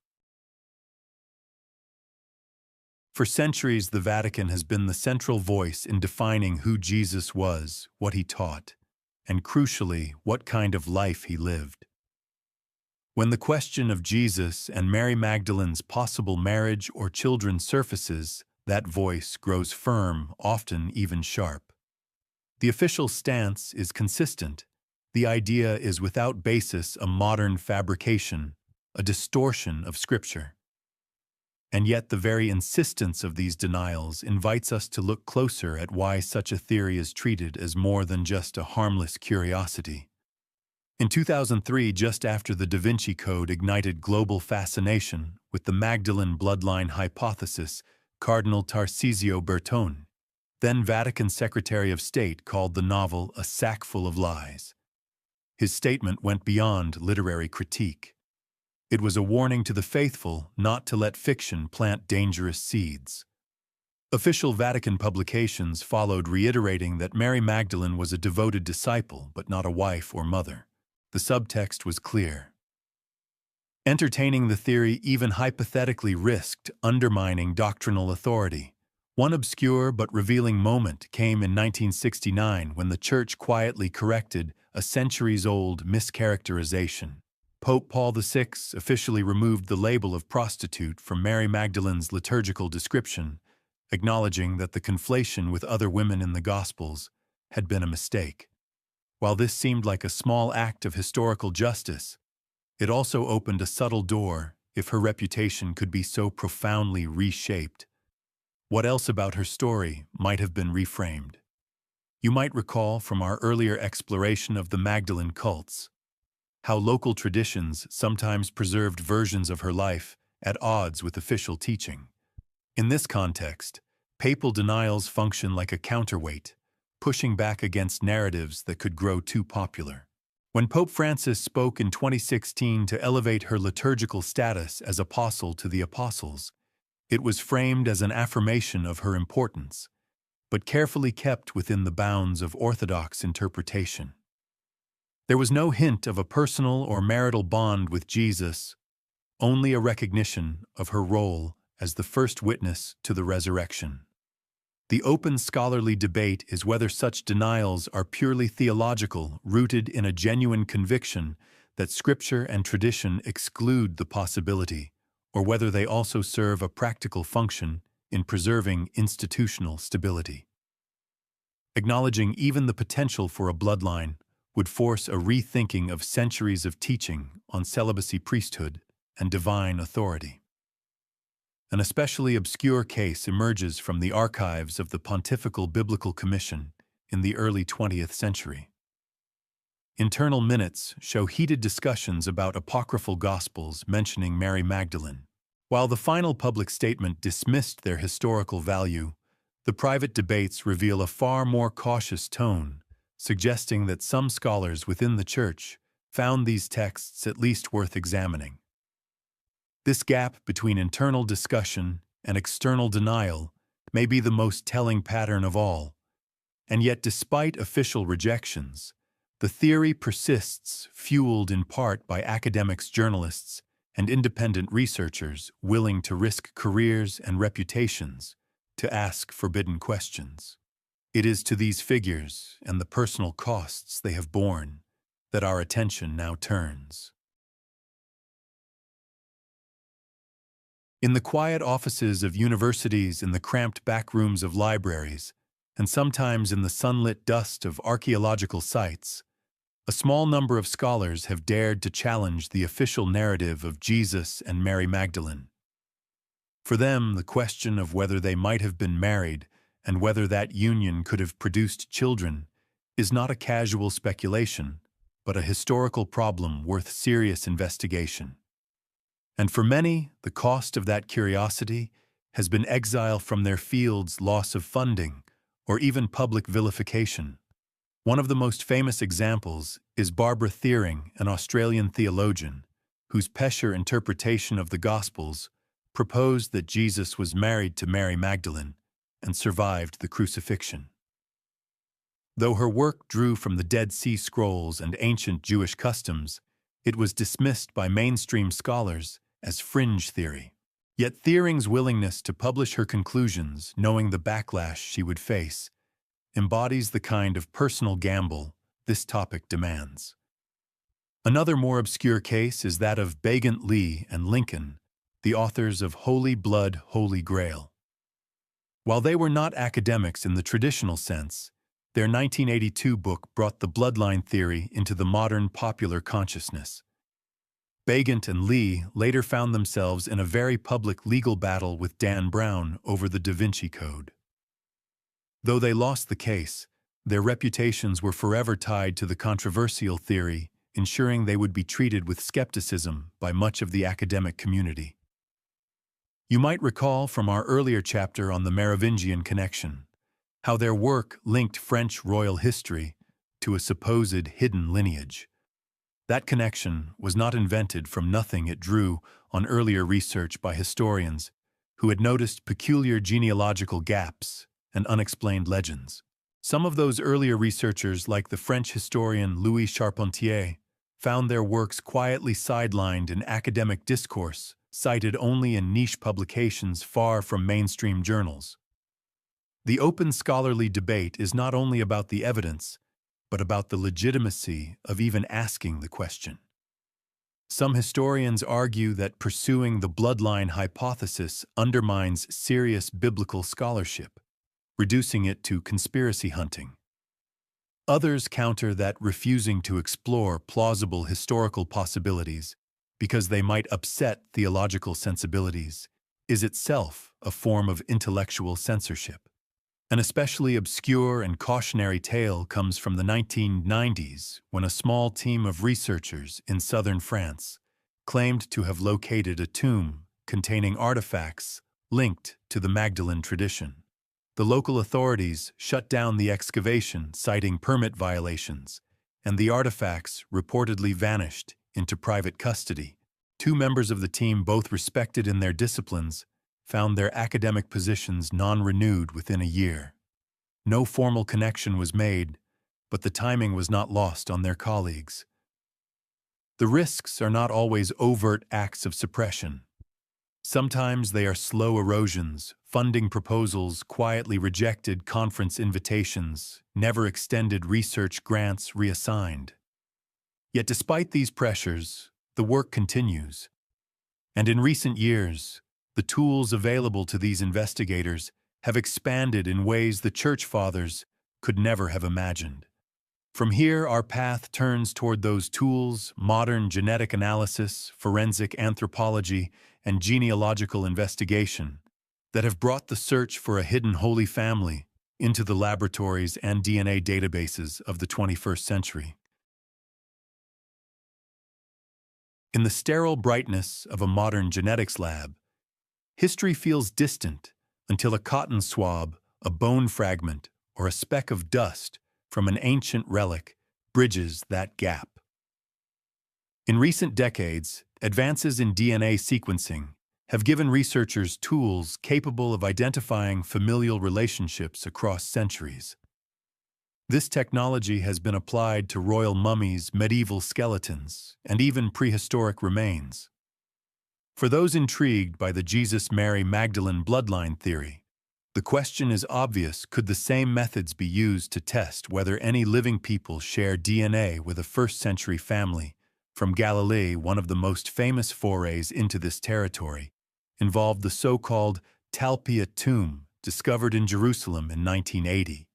Speaker 1: For centuries, the Vatican has been the central voice in defining who Jesus was, what he taught, and crucially, what kind of life he lived. When the question of Jesus and Mary Magdalene's possible marriage or children surfaces, that voice grows firm, often even sharp. The official stance is consistent. The idea is without basis a modern fabrication, a distortion of Scripture. And yet the very insistence of these denials invites us to look closer at why such a theory is treated as more than just a harmless curiosity. In 2003, just after the Da Vinci Code ignited global fascination with the Magdalene bloodline hypothesis, Cardinal Tarcisio Bertone, then Vatican Secretary of State, called the novel a sackful of lies. His statement went beyond literary critique. It was a warning to the faithful not to let fiction plant dangerous seeds. Official Vatican publications followed, reiterating that Mary Magdalene was a devoted disciple but not a wife or mother. The subtext was clear. Entertaining the theory even hypothetically risked undermining doctrinal authority. One obscure but revealing moment came in 1969 when the Church quietly corrected a centuries-old mischaracterization. Pope Paul VI officially removed the label of prostitute from Mary Magdalene's liturgical description, acknowledging that the conflation with other women in the Gospels had been a mistake. While this seemed like a small act of historical justice, it also opened a subtle door if her reputation could be so profoundly reshaped. What else about her story might have been reframed? You might recall from our earlier exploration of the Magdalene cults, how local traditions sometimes preserved versions of her life at odds with official teaching. In this context, papal denials function like a counterweight, pushing back against narratives that could grow too popular. When Pope Francis spoke in 2016 to elevate her liturgical status as apostle to the apostles, it was framed as an affirmation of her importance, but carefully kept within the bounds of orthodox interpretation. There was no hint of a personal or marital bond with Jesus, only a recognition of her role as the first witness to the resurrection. The open scholarly debate is whether such denials are purely theological, rooted in a genuine conviction that Scripture and tradition exclude the possibility, or whether they also serve a practical function in preserving institutional stability. Acknowledging even the potential for a bloodline would force a rethinking of centuries of teaching on celibacy, priesthood, and divine authority. An especially obscure case emerges from the archives of the Pontifical Biblical Commission in the early 20th century. Internal minutes show heated discussions about apocryphal Gospels mentioning Mary Magdalene. While the final public statement dismissed their historical value, the private debates reveal a far more cautious tone, suggesting that some scholars within the Church found these texts at least worth examining. This gap between internal discussion and external denial may be the most telling pattern of all, and yet despite official rejections, the theory persists, fueled in part by academics, journalists, and independent researchers willing to risk careers and reputations to ask forbidden questions. It is to these figures and the personal costs they have borne that our attention now turns. In the quiet offices of universities, in the cramped back rooms of libraries, and sometimes in the sunlit dust of archaeological sites, a small number of scholars have dared to challenge the official narrative of Jesus and Mary Magdalene. For them, the question of whether they might have been married and whether that union could have produced children is not a casual speculation, but a historical problem worth serious investigation. And for many, the cost of that curiosity has been exile from their fields, loss of funding, or even public vilification. One of the most famous examples is Barbara Thiering, an Australian theologian, whose Pesher interpretation of the Gospels proposed that Jesus was married to Mary Magdalene and survived the crucifixion. Though her work drew from the Dead Sea Scrolls and ancient Jewish customs, it was dismissed by mainstream scholars as fringe theory. Yet Thiering's willingness to publish her conclusions, knowing the backlash she would face, embodies the kind of personal gamble this topic demands. Another more obscure case is that of Begant Lee and Lincoln, the authors of Holy Blood, Holy Grail. While they were not academics in the traditional sense, their 1982 book brought the bloodline theory into the modern popular consciousness. Begant and Lee later found themselves in a very public legal battle with Dan Brown over the Da Vinci Code. Though they lost the case, their reputations were forever tied to the controversial theory, ensuring they would be treated with skepticism by much of the academic community. You might recall from our earlier chapter on the Merovingian connection, how their work linked French royal history to a supposed hidden lineage. That connection was not invented from nothing. It drew on earlier research by historians who had noticed peculiar genealogical gaps and unexplained legends. Some of those earlier researchers, like the French historian Louis Charpentier, found their works quietly sidelined in academic discourse, cited only in niche publications far from mainstream journals. The open scholarly debate is not only about the evidence, but about the legitimacy of even asking the question. Some historians argue that pursuing the bloodline hypothesis undermines serious biblical scholarship, reducing it to conspiracy hunting. Others counter that refusing to explore plausible historical possibilities because they might upset theological sensibilities is itself a form of intellectual censorship. An especially obscure and cautionary tale comes from the 1990s when a small team of researchers in southern France claimed to have located a tomb containing artifacts linked to the Magdalene tradition. The local authorities shut down the excavation, citing permit violations, and the artifacts reportedly vanished into private custody. Two members of the team, both respected in their disciplines, found their academic positions non-renewed within a year. No formal connection was made, but the timing was not lost on their colleagues. The risks are not always overt acts of suppression. Sometimes they are slow erosions, funding proposals quietly rejected, conference invitations, never extended research grants reassigned. Yet despite these pressures, the work continues. And in recent years, the tools available to these investigators have expanded in ways the Church Fathers could never have imagined. From here, our path turns toward those tools: modern genetic analysis, forensic anthropology, and genealogical investigation that have brought the search for a hidden Holy Family into the laboratories and DNA databases of the 21st century. In the sterile brightness of a modern genetics lab, history feels distant until a cotton swab, a bone fragment, or a speck of dust from an ancient relic bridges that gap. In recent decades, advances in DNA sequencing have given researchers tools capable of identifying familial relationships across centuries. This technology has been applied to royal mummies, medieval skeletons, and even prehistoric remains. For those intrigued by the Jesus-Mary Magdalene bloodline theory, the question is obvious: could the same methods be used to test whether any living people share DNA with a first-century family from Galilee? One of the most famous forays into this territory involved the so-called Talpiot tomb, discovered in Jerusalem in 1980.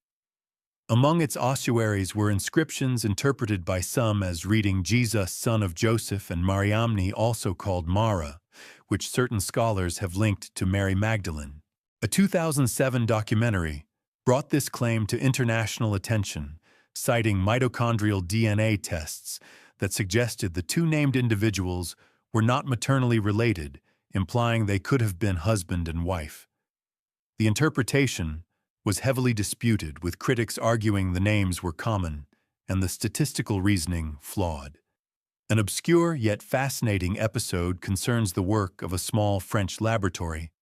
Speaker 1: Among its ossuaries were inscriptions interpreted by some as reading Jesus, son of Joseph, and Mariamne, also called Mara, which certain scholars have linked to Mary Magdalene. A 2007 documentary brought this claim to international attention, citing mitochondrial DNA tests that suggested the two named individuals were not maternally related, implying they could have been husband and wife. The interpretation was heavily disputed, with critics arguing the names were common and the statistical reasoning flawed. An obscure yet fascinating episode concerns the work of a small French laboratory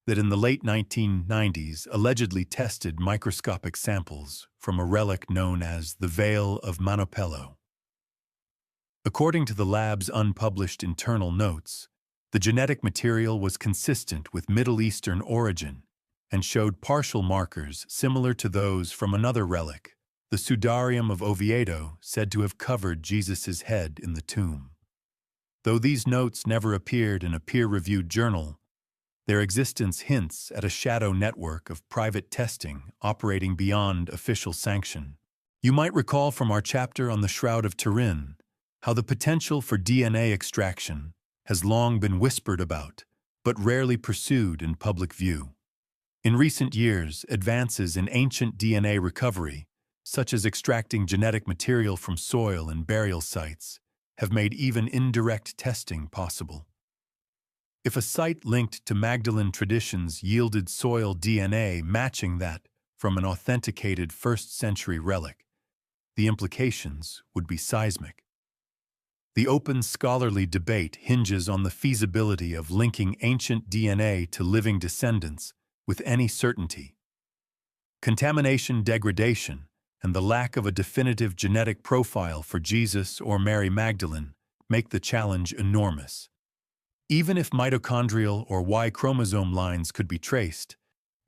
Speaker 1: that in the late 1990s allegedly tested microscopic samples from a relic known as the Veil of Manopello. According to the lab's unpublished internal notes, the genetic material was consistent with Middle Eastern origin and showed partial markers similar to those from another relic, the Sudarium of Oviedo, said to have covered Jesus' head in the tomb. Though these notes never appeared in a peer-reviewed journal, their existence hints at a shadow network of private testing operating beyond official sanction. You might recall from our chapter on the Shroud of Turin how the potential for DNA extraction has long been whispered about, but rarely pursued in public view. In recent years, advances in ancient DNA recovery, such as extracting genetic material from soil and burial sites, have made even indirect testing possible. If a site linked to Magdalene traditions yielded soil DNA matching that from an authenticated first-century relic, the implications would be seismic. The open scholarly debate hinges on the feasibility of linking ancient DNA to living descendants with any certainty. Contamination degradation and the lack of a definitive genetic profile for Jesus or Mary Magdalene make the challenge enormous. Even if mitochondrial or Y chromosome lines could be traced,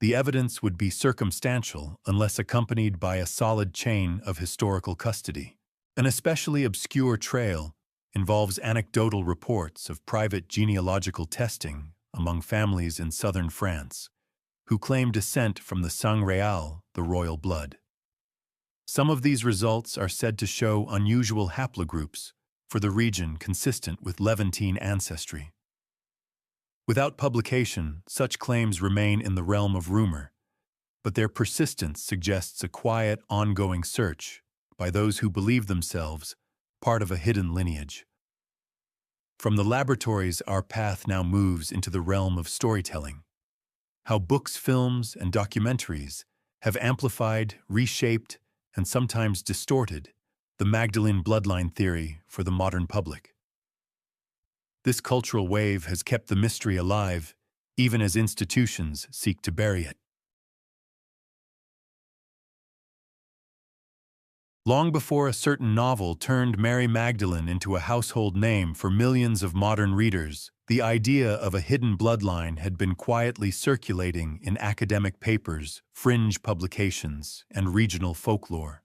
Speaker 1: the evidence would be circumstantial unless accompanied by a solid chain of historical custody. An especially obscure trail involves anecdotal reports of private genealogical testing among families in southern France, who claim descent from the sang real, the royal blood. Some of these results are said to show unusual haplogroups for the region consistent with Levantine ancestry. Without publication, such claims remain in the realm of rumor, but their persistence suggests a quiet, ongoing search by those who believe themselves part of a hidden lineage. From the laboratories, our path now moves into the realm of storytelling. How books, films, and documentaries have amplified, reshaped, and sometimes distorted the Magdalene bloodline theory for the modern public. This cultural wave has kept the mystery alive, even as institutions seek to bury it. Long before a certain novel turned Mary Magdalene into a household name for millions of modern readers, the idea of a hidden bloodline had been quietly circulating in academic papers, fringe publications, and regional folklore.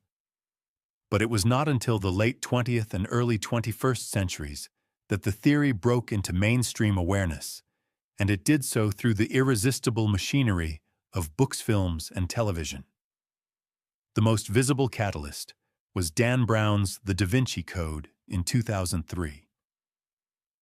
Speaker 1: But it was not until the late 20th and early 21st centuries that the theory broke into mainstream awareness, and it did so through the irresistible machinery of books, films, and television. The most visible catalyst was Dan Brown's The Da Vinci Code in 2003.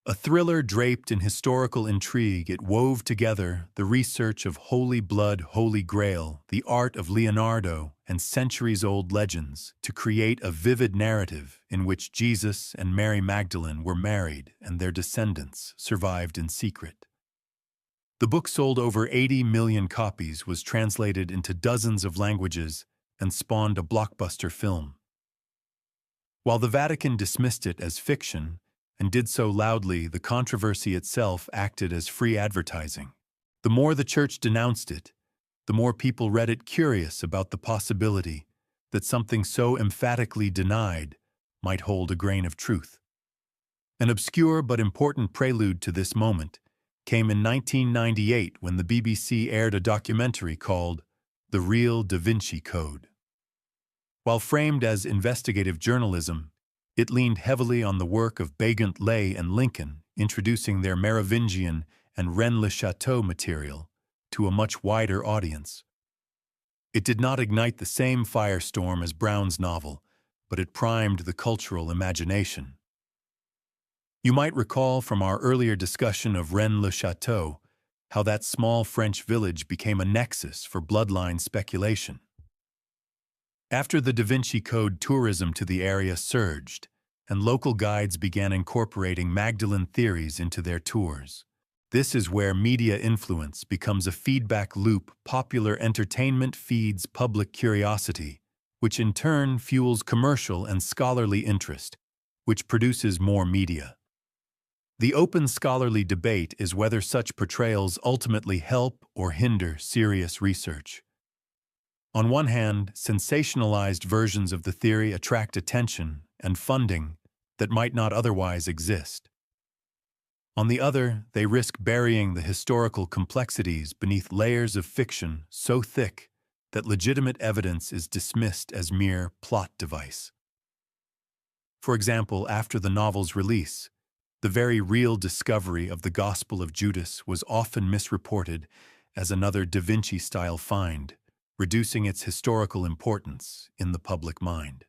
Speaker 1: A thriller draped in historical intrigue, it wove together the research of Holy Blood, Holy Grail, the art of Leonardo, and centuries-old legends to create a vivid narrative in which Jesus and Mary Magdalene were married and their descendants survived in secret. The book sold over 80 million copies, was translated into dozens of languages, and spawned a blockbuster film. While the Vatican dismissed it as fiction, and did so loudly, the controversy itself acted as free advertising. The more the Church denounced it, the more people read it, curious about the possibility that something so emphatically denied might hold a grain of truth. An obscure but important prelude to this moment came in 1998 when the BBC aired a documentary called The Real Da Vinci Code. While framed as investigative journalism, it leaned heavily on the work of Begant, Lay, and Lincoln, introducing their Merovingian and Rennes-le-Château material to a much wider audience. It did not ignite the same firestorm as Brown's novel, but it primed the cultural imagination. You might recall from our earlier discussion of Rennes-le-Château how that small French village became a nexus for bloodline speculation. After the Da Vinci Code, tourism to the area surged, and local guides began incorporating Magdalene theories into their tours. This is where media influence becomes a feedback loop. Popular entertainment feeds public curiosity, which in turn fuels commercial and scholarly interest, which produces more media. The open scholarly debate is whether such portrayals ultimately help or hinder serious research. On one hand, sensationalized versions of the theory attract attention and funding that might not otherwise exist. On the other, they risk burying the historical complexities beneath layers of fiction so thick that legitimate evidence is dismissed as mere plot device. For example, after the novel's release, the very real discovery of the Gospel of Judas was often misreported as another Da Vinci-style find, reducing its historical importance in the public mind.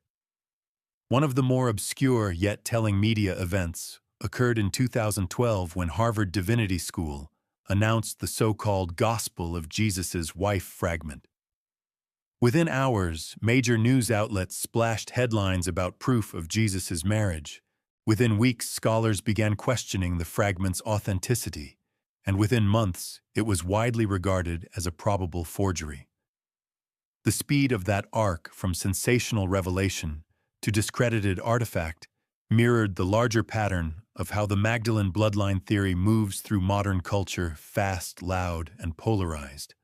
Speaker 1: One of the more obscure yet telling media events occurred in 2012 when Harvard Divinity School announced the so-called Gospel of Jesus' Wife fragment. Within hours, major news outlets splashed headlines about proof of Jesus' marriage. Within weeks, scholars began questioning the fragment's authenticity, and within months, it was widely regarded as a probable forgery. The speed of that arc from sensational revelation to discredited artifact mirrored the larger pattern of how the Magdalene bloodline theory moves through modern culture, fast, loud, and polarized.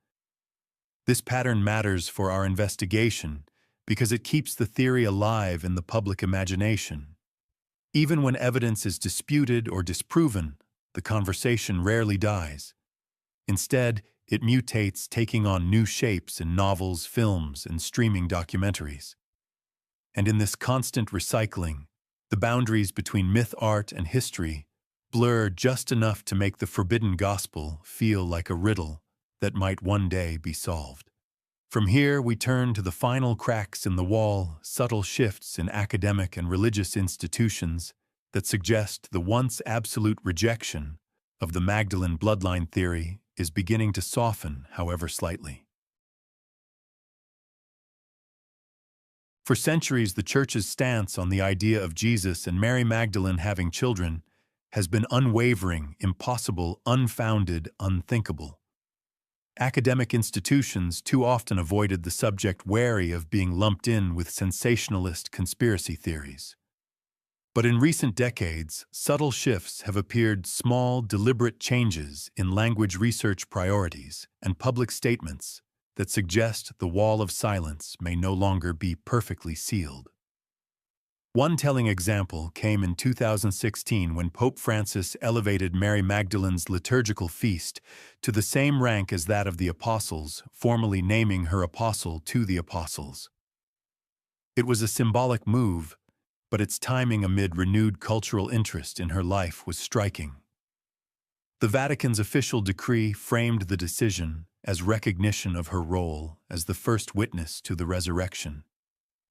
Speaker 1: This pattern matters for our investigation because it keeps the theory alive in the public imagination. Even when evidence is disputed or disproven, the conversation rarely dies. Instead, it mutates, taking on new shapes in novels, films, and streaming documentaries. And in this constant recycling, the boundaries between myth, art, and history blur just enough to make the forbidden gospel feel like a riddle that might one day be solved. From here, we turn to the final cracks in the wall, subtle shifts in academic and religious institutions that suggest the once absolute rejection of the Magdalene bloodline theory is beginning to soften, however slightly. For centuries, the Church's stance on the idea of Jesus and Mary Magdalene having children has been unwavering, impossible, unfounded, unthinkable. Academic institutions too often avoided the subject, wary of being lumped in with sensationalist conspiracy theories. But in recent decades, subtle shifts have appeared, small, deliberate changes in language research priorities and public statements that suggest the wall of silence may no longer be perfectly sealed. One telling example came in 2016 when Pope Francis elevated Mary Magdalene's liturgical feast to the same rank as that of the Apostles, formally naming her apostle to the Apostles. It was a symbolic move, but its timing amid renewed cultural interest in her life was striking. The Vatican's official decree framed the decision as recognition of her role as the first witness to the resurrection.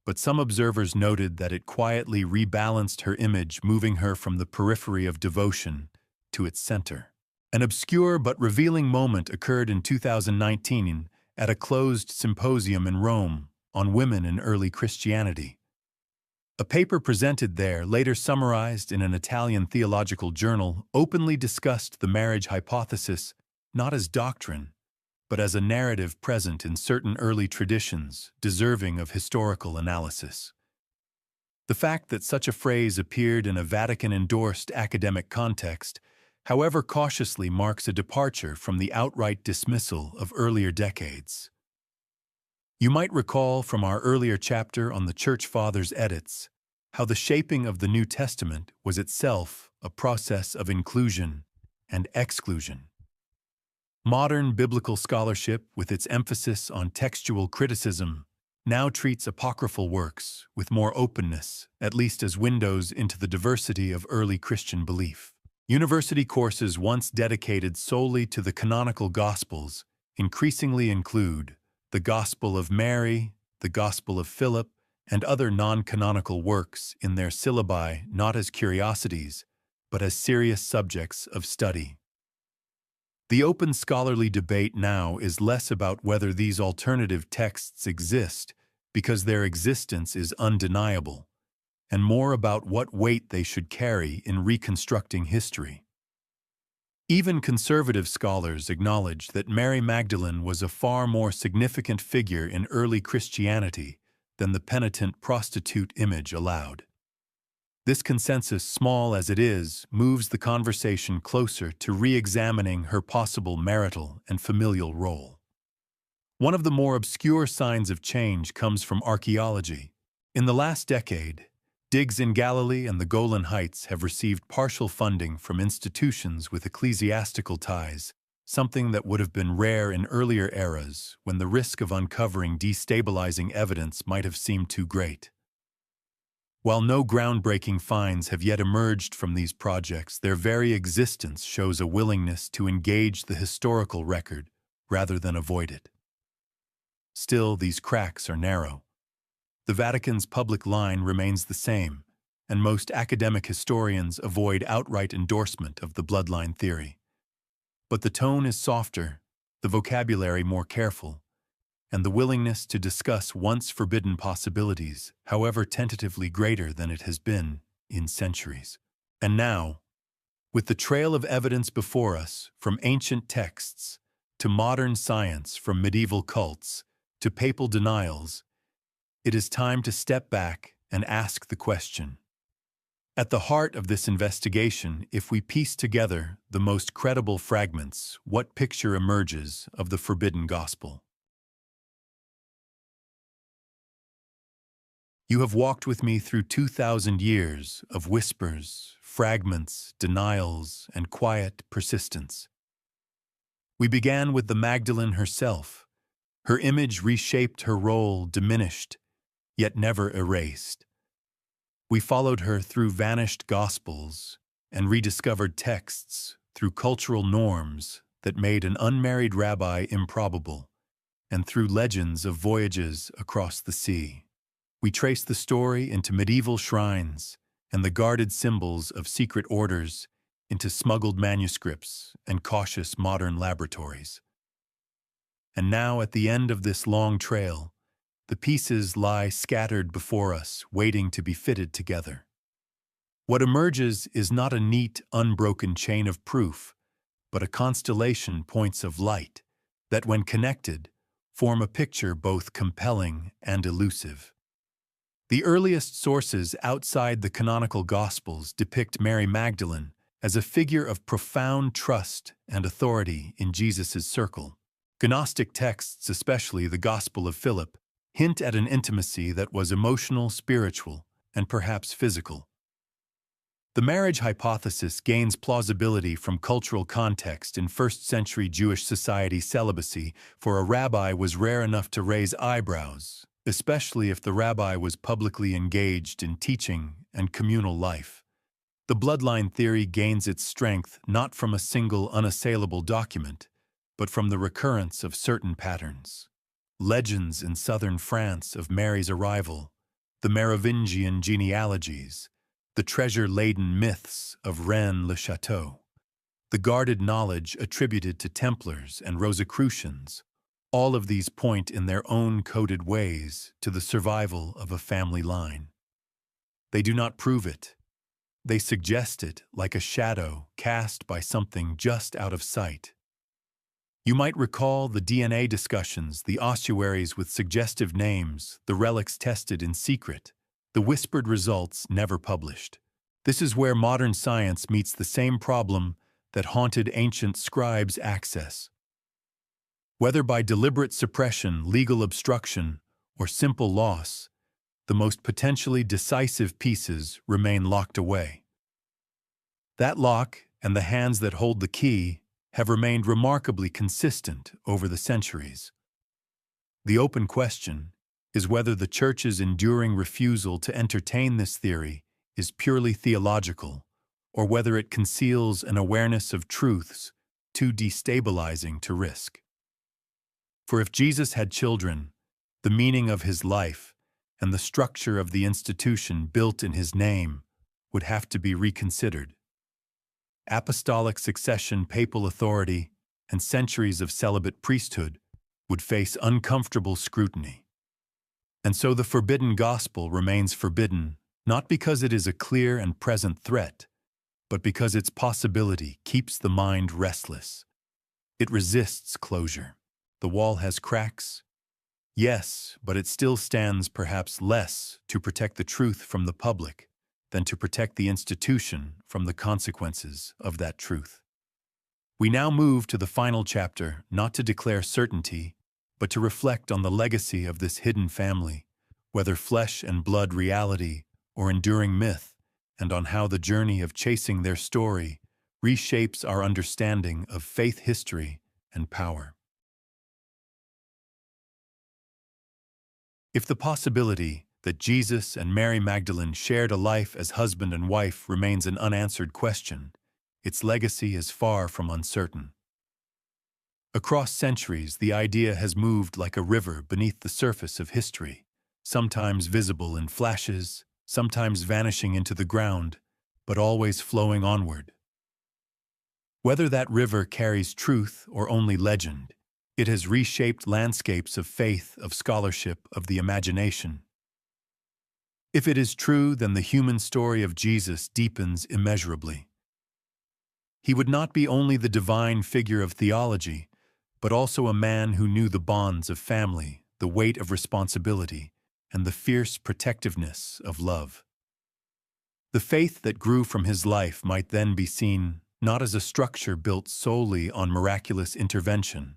Speaker 1: But some observers noted that it quietly rebalanced her image, moving her from the periphery of devotion to its center. An obscure but revealing moment occurred in 2019 at a closed symposium in Rome on women in early Christianity. A paper presented there, later summarized in an Italian theological journal, openly discussed the marriage hypothesis not as doctrine, but as a narrative present in certain early traditions, deserving of historical analysis. The fact that such a phrase appeared in a Vatican-endorsed academic context, however cautiously, marks a departure from the outright dismissal of earlier decades. You might recall from our earlier chapter on the Church Fathers' edits how the shaping of the New Testament was itself a process of inclusion and exclusion. Modern biblical scholarship, with its emphasis on textual criticism, now treats apocryphal works with more openness, at least as windows into the diversity of early Christian belief. University courses once dedicated solely to the canonical Gospels increasingly include the Gospel of Mary, the Gospel of Philip, and other non-canonical works in their syllabi, not as curiosities, but as serious subjects of study. The open scholarly debate now is less about whether these alternative texts exist, because their existence is undeniable, and more about what weight they should carry in reconstructing history. Even conservative scholars acknowledge that Mary Magdalene was a far more significant figure in early Christianity than the penitent prostitute image allowed. This consensus, small as it is, moves the conversation closer to re-examining her possible marital and familial role. One of the more obscure signs of change comes from archaeology. In the last decade, digs in Galilee and the Golan Heights have received partial funding from institutions with ecclesiastical ties, something that would have been rare in earlier eras when the risk of uncovering destabilizing evidence might have seemed too great. While no groundbreaking finds have yet emerged from these projects, their very existence shows a willingness to engage the historical record rather than avoid it. Still, these cracks are narrow. The Vatican's public line remains the same, and most academic historians avoid outright endorsement of the bloodline theory. But the tone is softer, the vocabulary more careful, and the willingness to discuss once forbidden possibilities, however tentatively, greater than it has been in centuries. And now, with the trail of evidence before us, from ancient texts to modern science, from medieval cults to papal denials, it is time to step back and ask the question. At the heart of this investigation, if we piece together the most credible fragments, what picture emerges of the forbidden gospel? You have walked with me through 2,000 years of whispers, fragments, denials, and quiet persistence. We began with the Magdalene herself. Her image reshaped, her role diminished, yet never erased. We followed her through vanished gospels and rediscovered texts, through cultural norms that made an unmarried rabbi improbable, and through legends of voyages across the sea. We traced the story into medieval shrines and the guarded symbols of secret orders into smuggled manuscripts and cautious modern laboratories. And now, at the end of this long trail, the pieces lie scattered before us, waiting to be fitted together. What emerges is not a neat, unbroken chain of proof, but a constellation points of light that, when connected, form a picture both compelling and elusive. The earliest sources outside the canonical Gospels depict Mary Magdalene as a figure of profound trust and authority in Jesus' circle. Gnostic texts, especially the Gospel of Philip, hint at an intimacy that was emotional, spiritual, and perhaps physical. The marriage hypothesis gains plausibility from cultural context. In first-century Jewish society, celibacy for a rabbi was rare enough to raise eyebrows, especially if the rabbi was publicly engaged in teaching and communal life. The bloodline theory gains its strength not from a single unassailable document, but from the recurrence of certain patterns. Legends in southern France of Mary's arrival, the Merovingian genealogies, the treasure-laden myths of Rennes-le-Château, the guarded knowledge attributed to Templars and Rosicrucians, all of these point in their own coded ways to the survival of a family line. They do not prove it. They suggest it like a shadow cast by something just out of sight. You might recall the DNA discussions, the ossuaries with suggestive names, the relics tested in secret, the whispered results never published. This is where modern science meets the same problem that haunted ancient scribes' access. Whether by deliberate suppression, legal obstruction, or simple loss, the most potentially decisive pieces remain locked away. That lock and the hands that hold the key have remained remarkably consistent over the centuries. The open question is whether the Church's enduring refusal to entertain this theory is purely theological, or whether it conceals an awareness of truths too destabilizing to risk. For if Jesus had children, the meaning of his life and the structure of the institution built in his name would have to be reconsidered. Apostolic succession, papal authority, and centuries of celibate priesthood would face uncomfortable scrutiny. And so the forbidden gospel remains forbidden, not because it is a clear and present threat, but because its possibility keeps the mind restless. It resists closure. The wall has cracks. Yes, but it still stands perhaps less to protect the truth from the public than to protect the institution from the consequences of that truth. We now move to the final chapter, not to declare certainty, but to reflect on the legacy of this hidden family, whether flesh and blood reality or enduring myth, and on how the journey of chasing their story reshapes our understanding of faith, history, and power. If the possibility that Jesus and Mary Magdalene shared a life as husband and wife remains an unanswered question, its legacy is far from uncertain. Across centuries, the idea has moved like a river beneath the surface of history, sometimes visible in flashes, sometimes vanishing into the ground, but always flowing onward. Whether that river carries truth or only legend, it has reshaped landscapes of faith, of scholarship, of the imagination. If it is true, then the human story of Jesus deepens immeasurably. He would not be only the divine figure of theology, but also a man who knew the bonds of family, the weight of responsibility, and the fierce protectiveness of love. The faith that grew from his life might then be seen not as a structure built solely on miraculous intervention,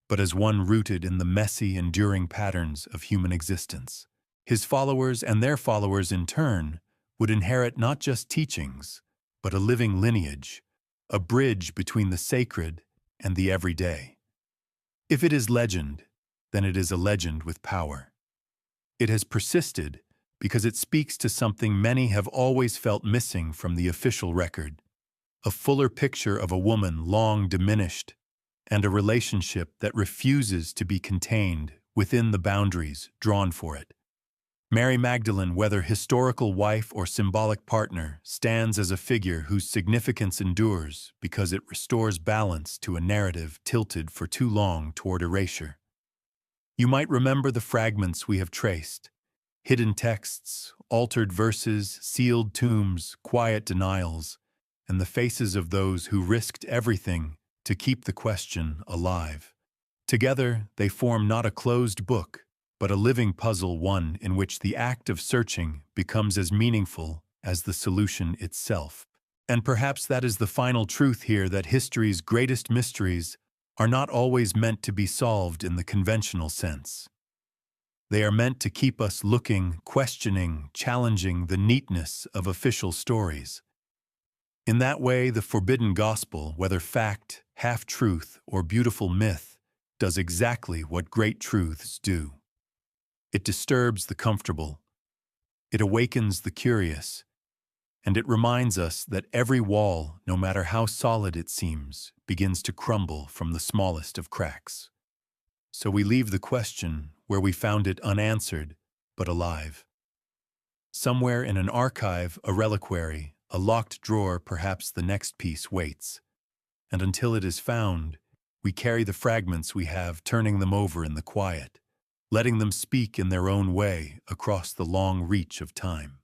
Speaker 1: but as one rooted in the messy, enduring patterns of human existence. His followers and their followers in turn would inherit not just teachings, but a living lineage, a bridge between the sacred and the everyday. If it is legend, then it is a legend with power. It has persisted because it speaks to something many have always felt missing from the official record: a fuller picture of a woman long diminished, and a relationship that refuses to be contained within the boundaries drawn for it. Mary Magdalene, whether historical wife or symbolic partner, stands as a figure whose significance endures because it restores balance to a narrative tilted for too long toward erasure. You might remember the fragments we have traced: hidden texts, altered verses, sealed tombs, quiet denials, and the faces of those who risked everything to keep the question alive. Together, they form not a closed book, but a living puzzle, one in which the act of searching becomes as meaningful as the solution itself. And perhaps that is the final truth here, that history's greatest mysteries are not always meant to be solved in the conventional sense. They are meant to keep us looking, questioning, challenging the neatness of official stories. In that way, the forbidden gospel, whether fact, half-truth, or beautiful myth, does exactly what great truths do. It disturbs the comfortable, it awakens the curious, and it reminds us that every wall, no matter how solid it seems, begins to crumble from the smallest of cracks. So we leave the question where we found it unanswered, but alive. Somewhere in an archive, a reliquary, a locked drawer, perhaps the next piece waits. And until it is found, we carry the fragments we have, turning them over in the quiet, letting them speak in their own way across the long reach of time.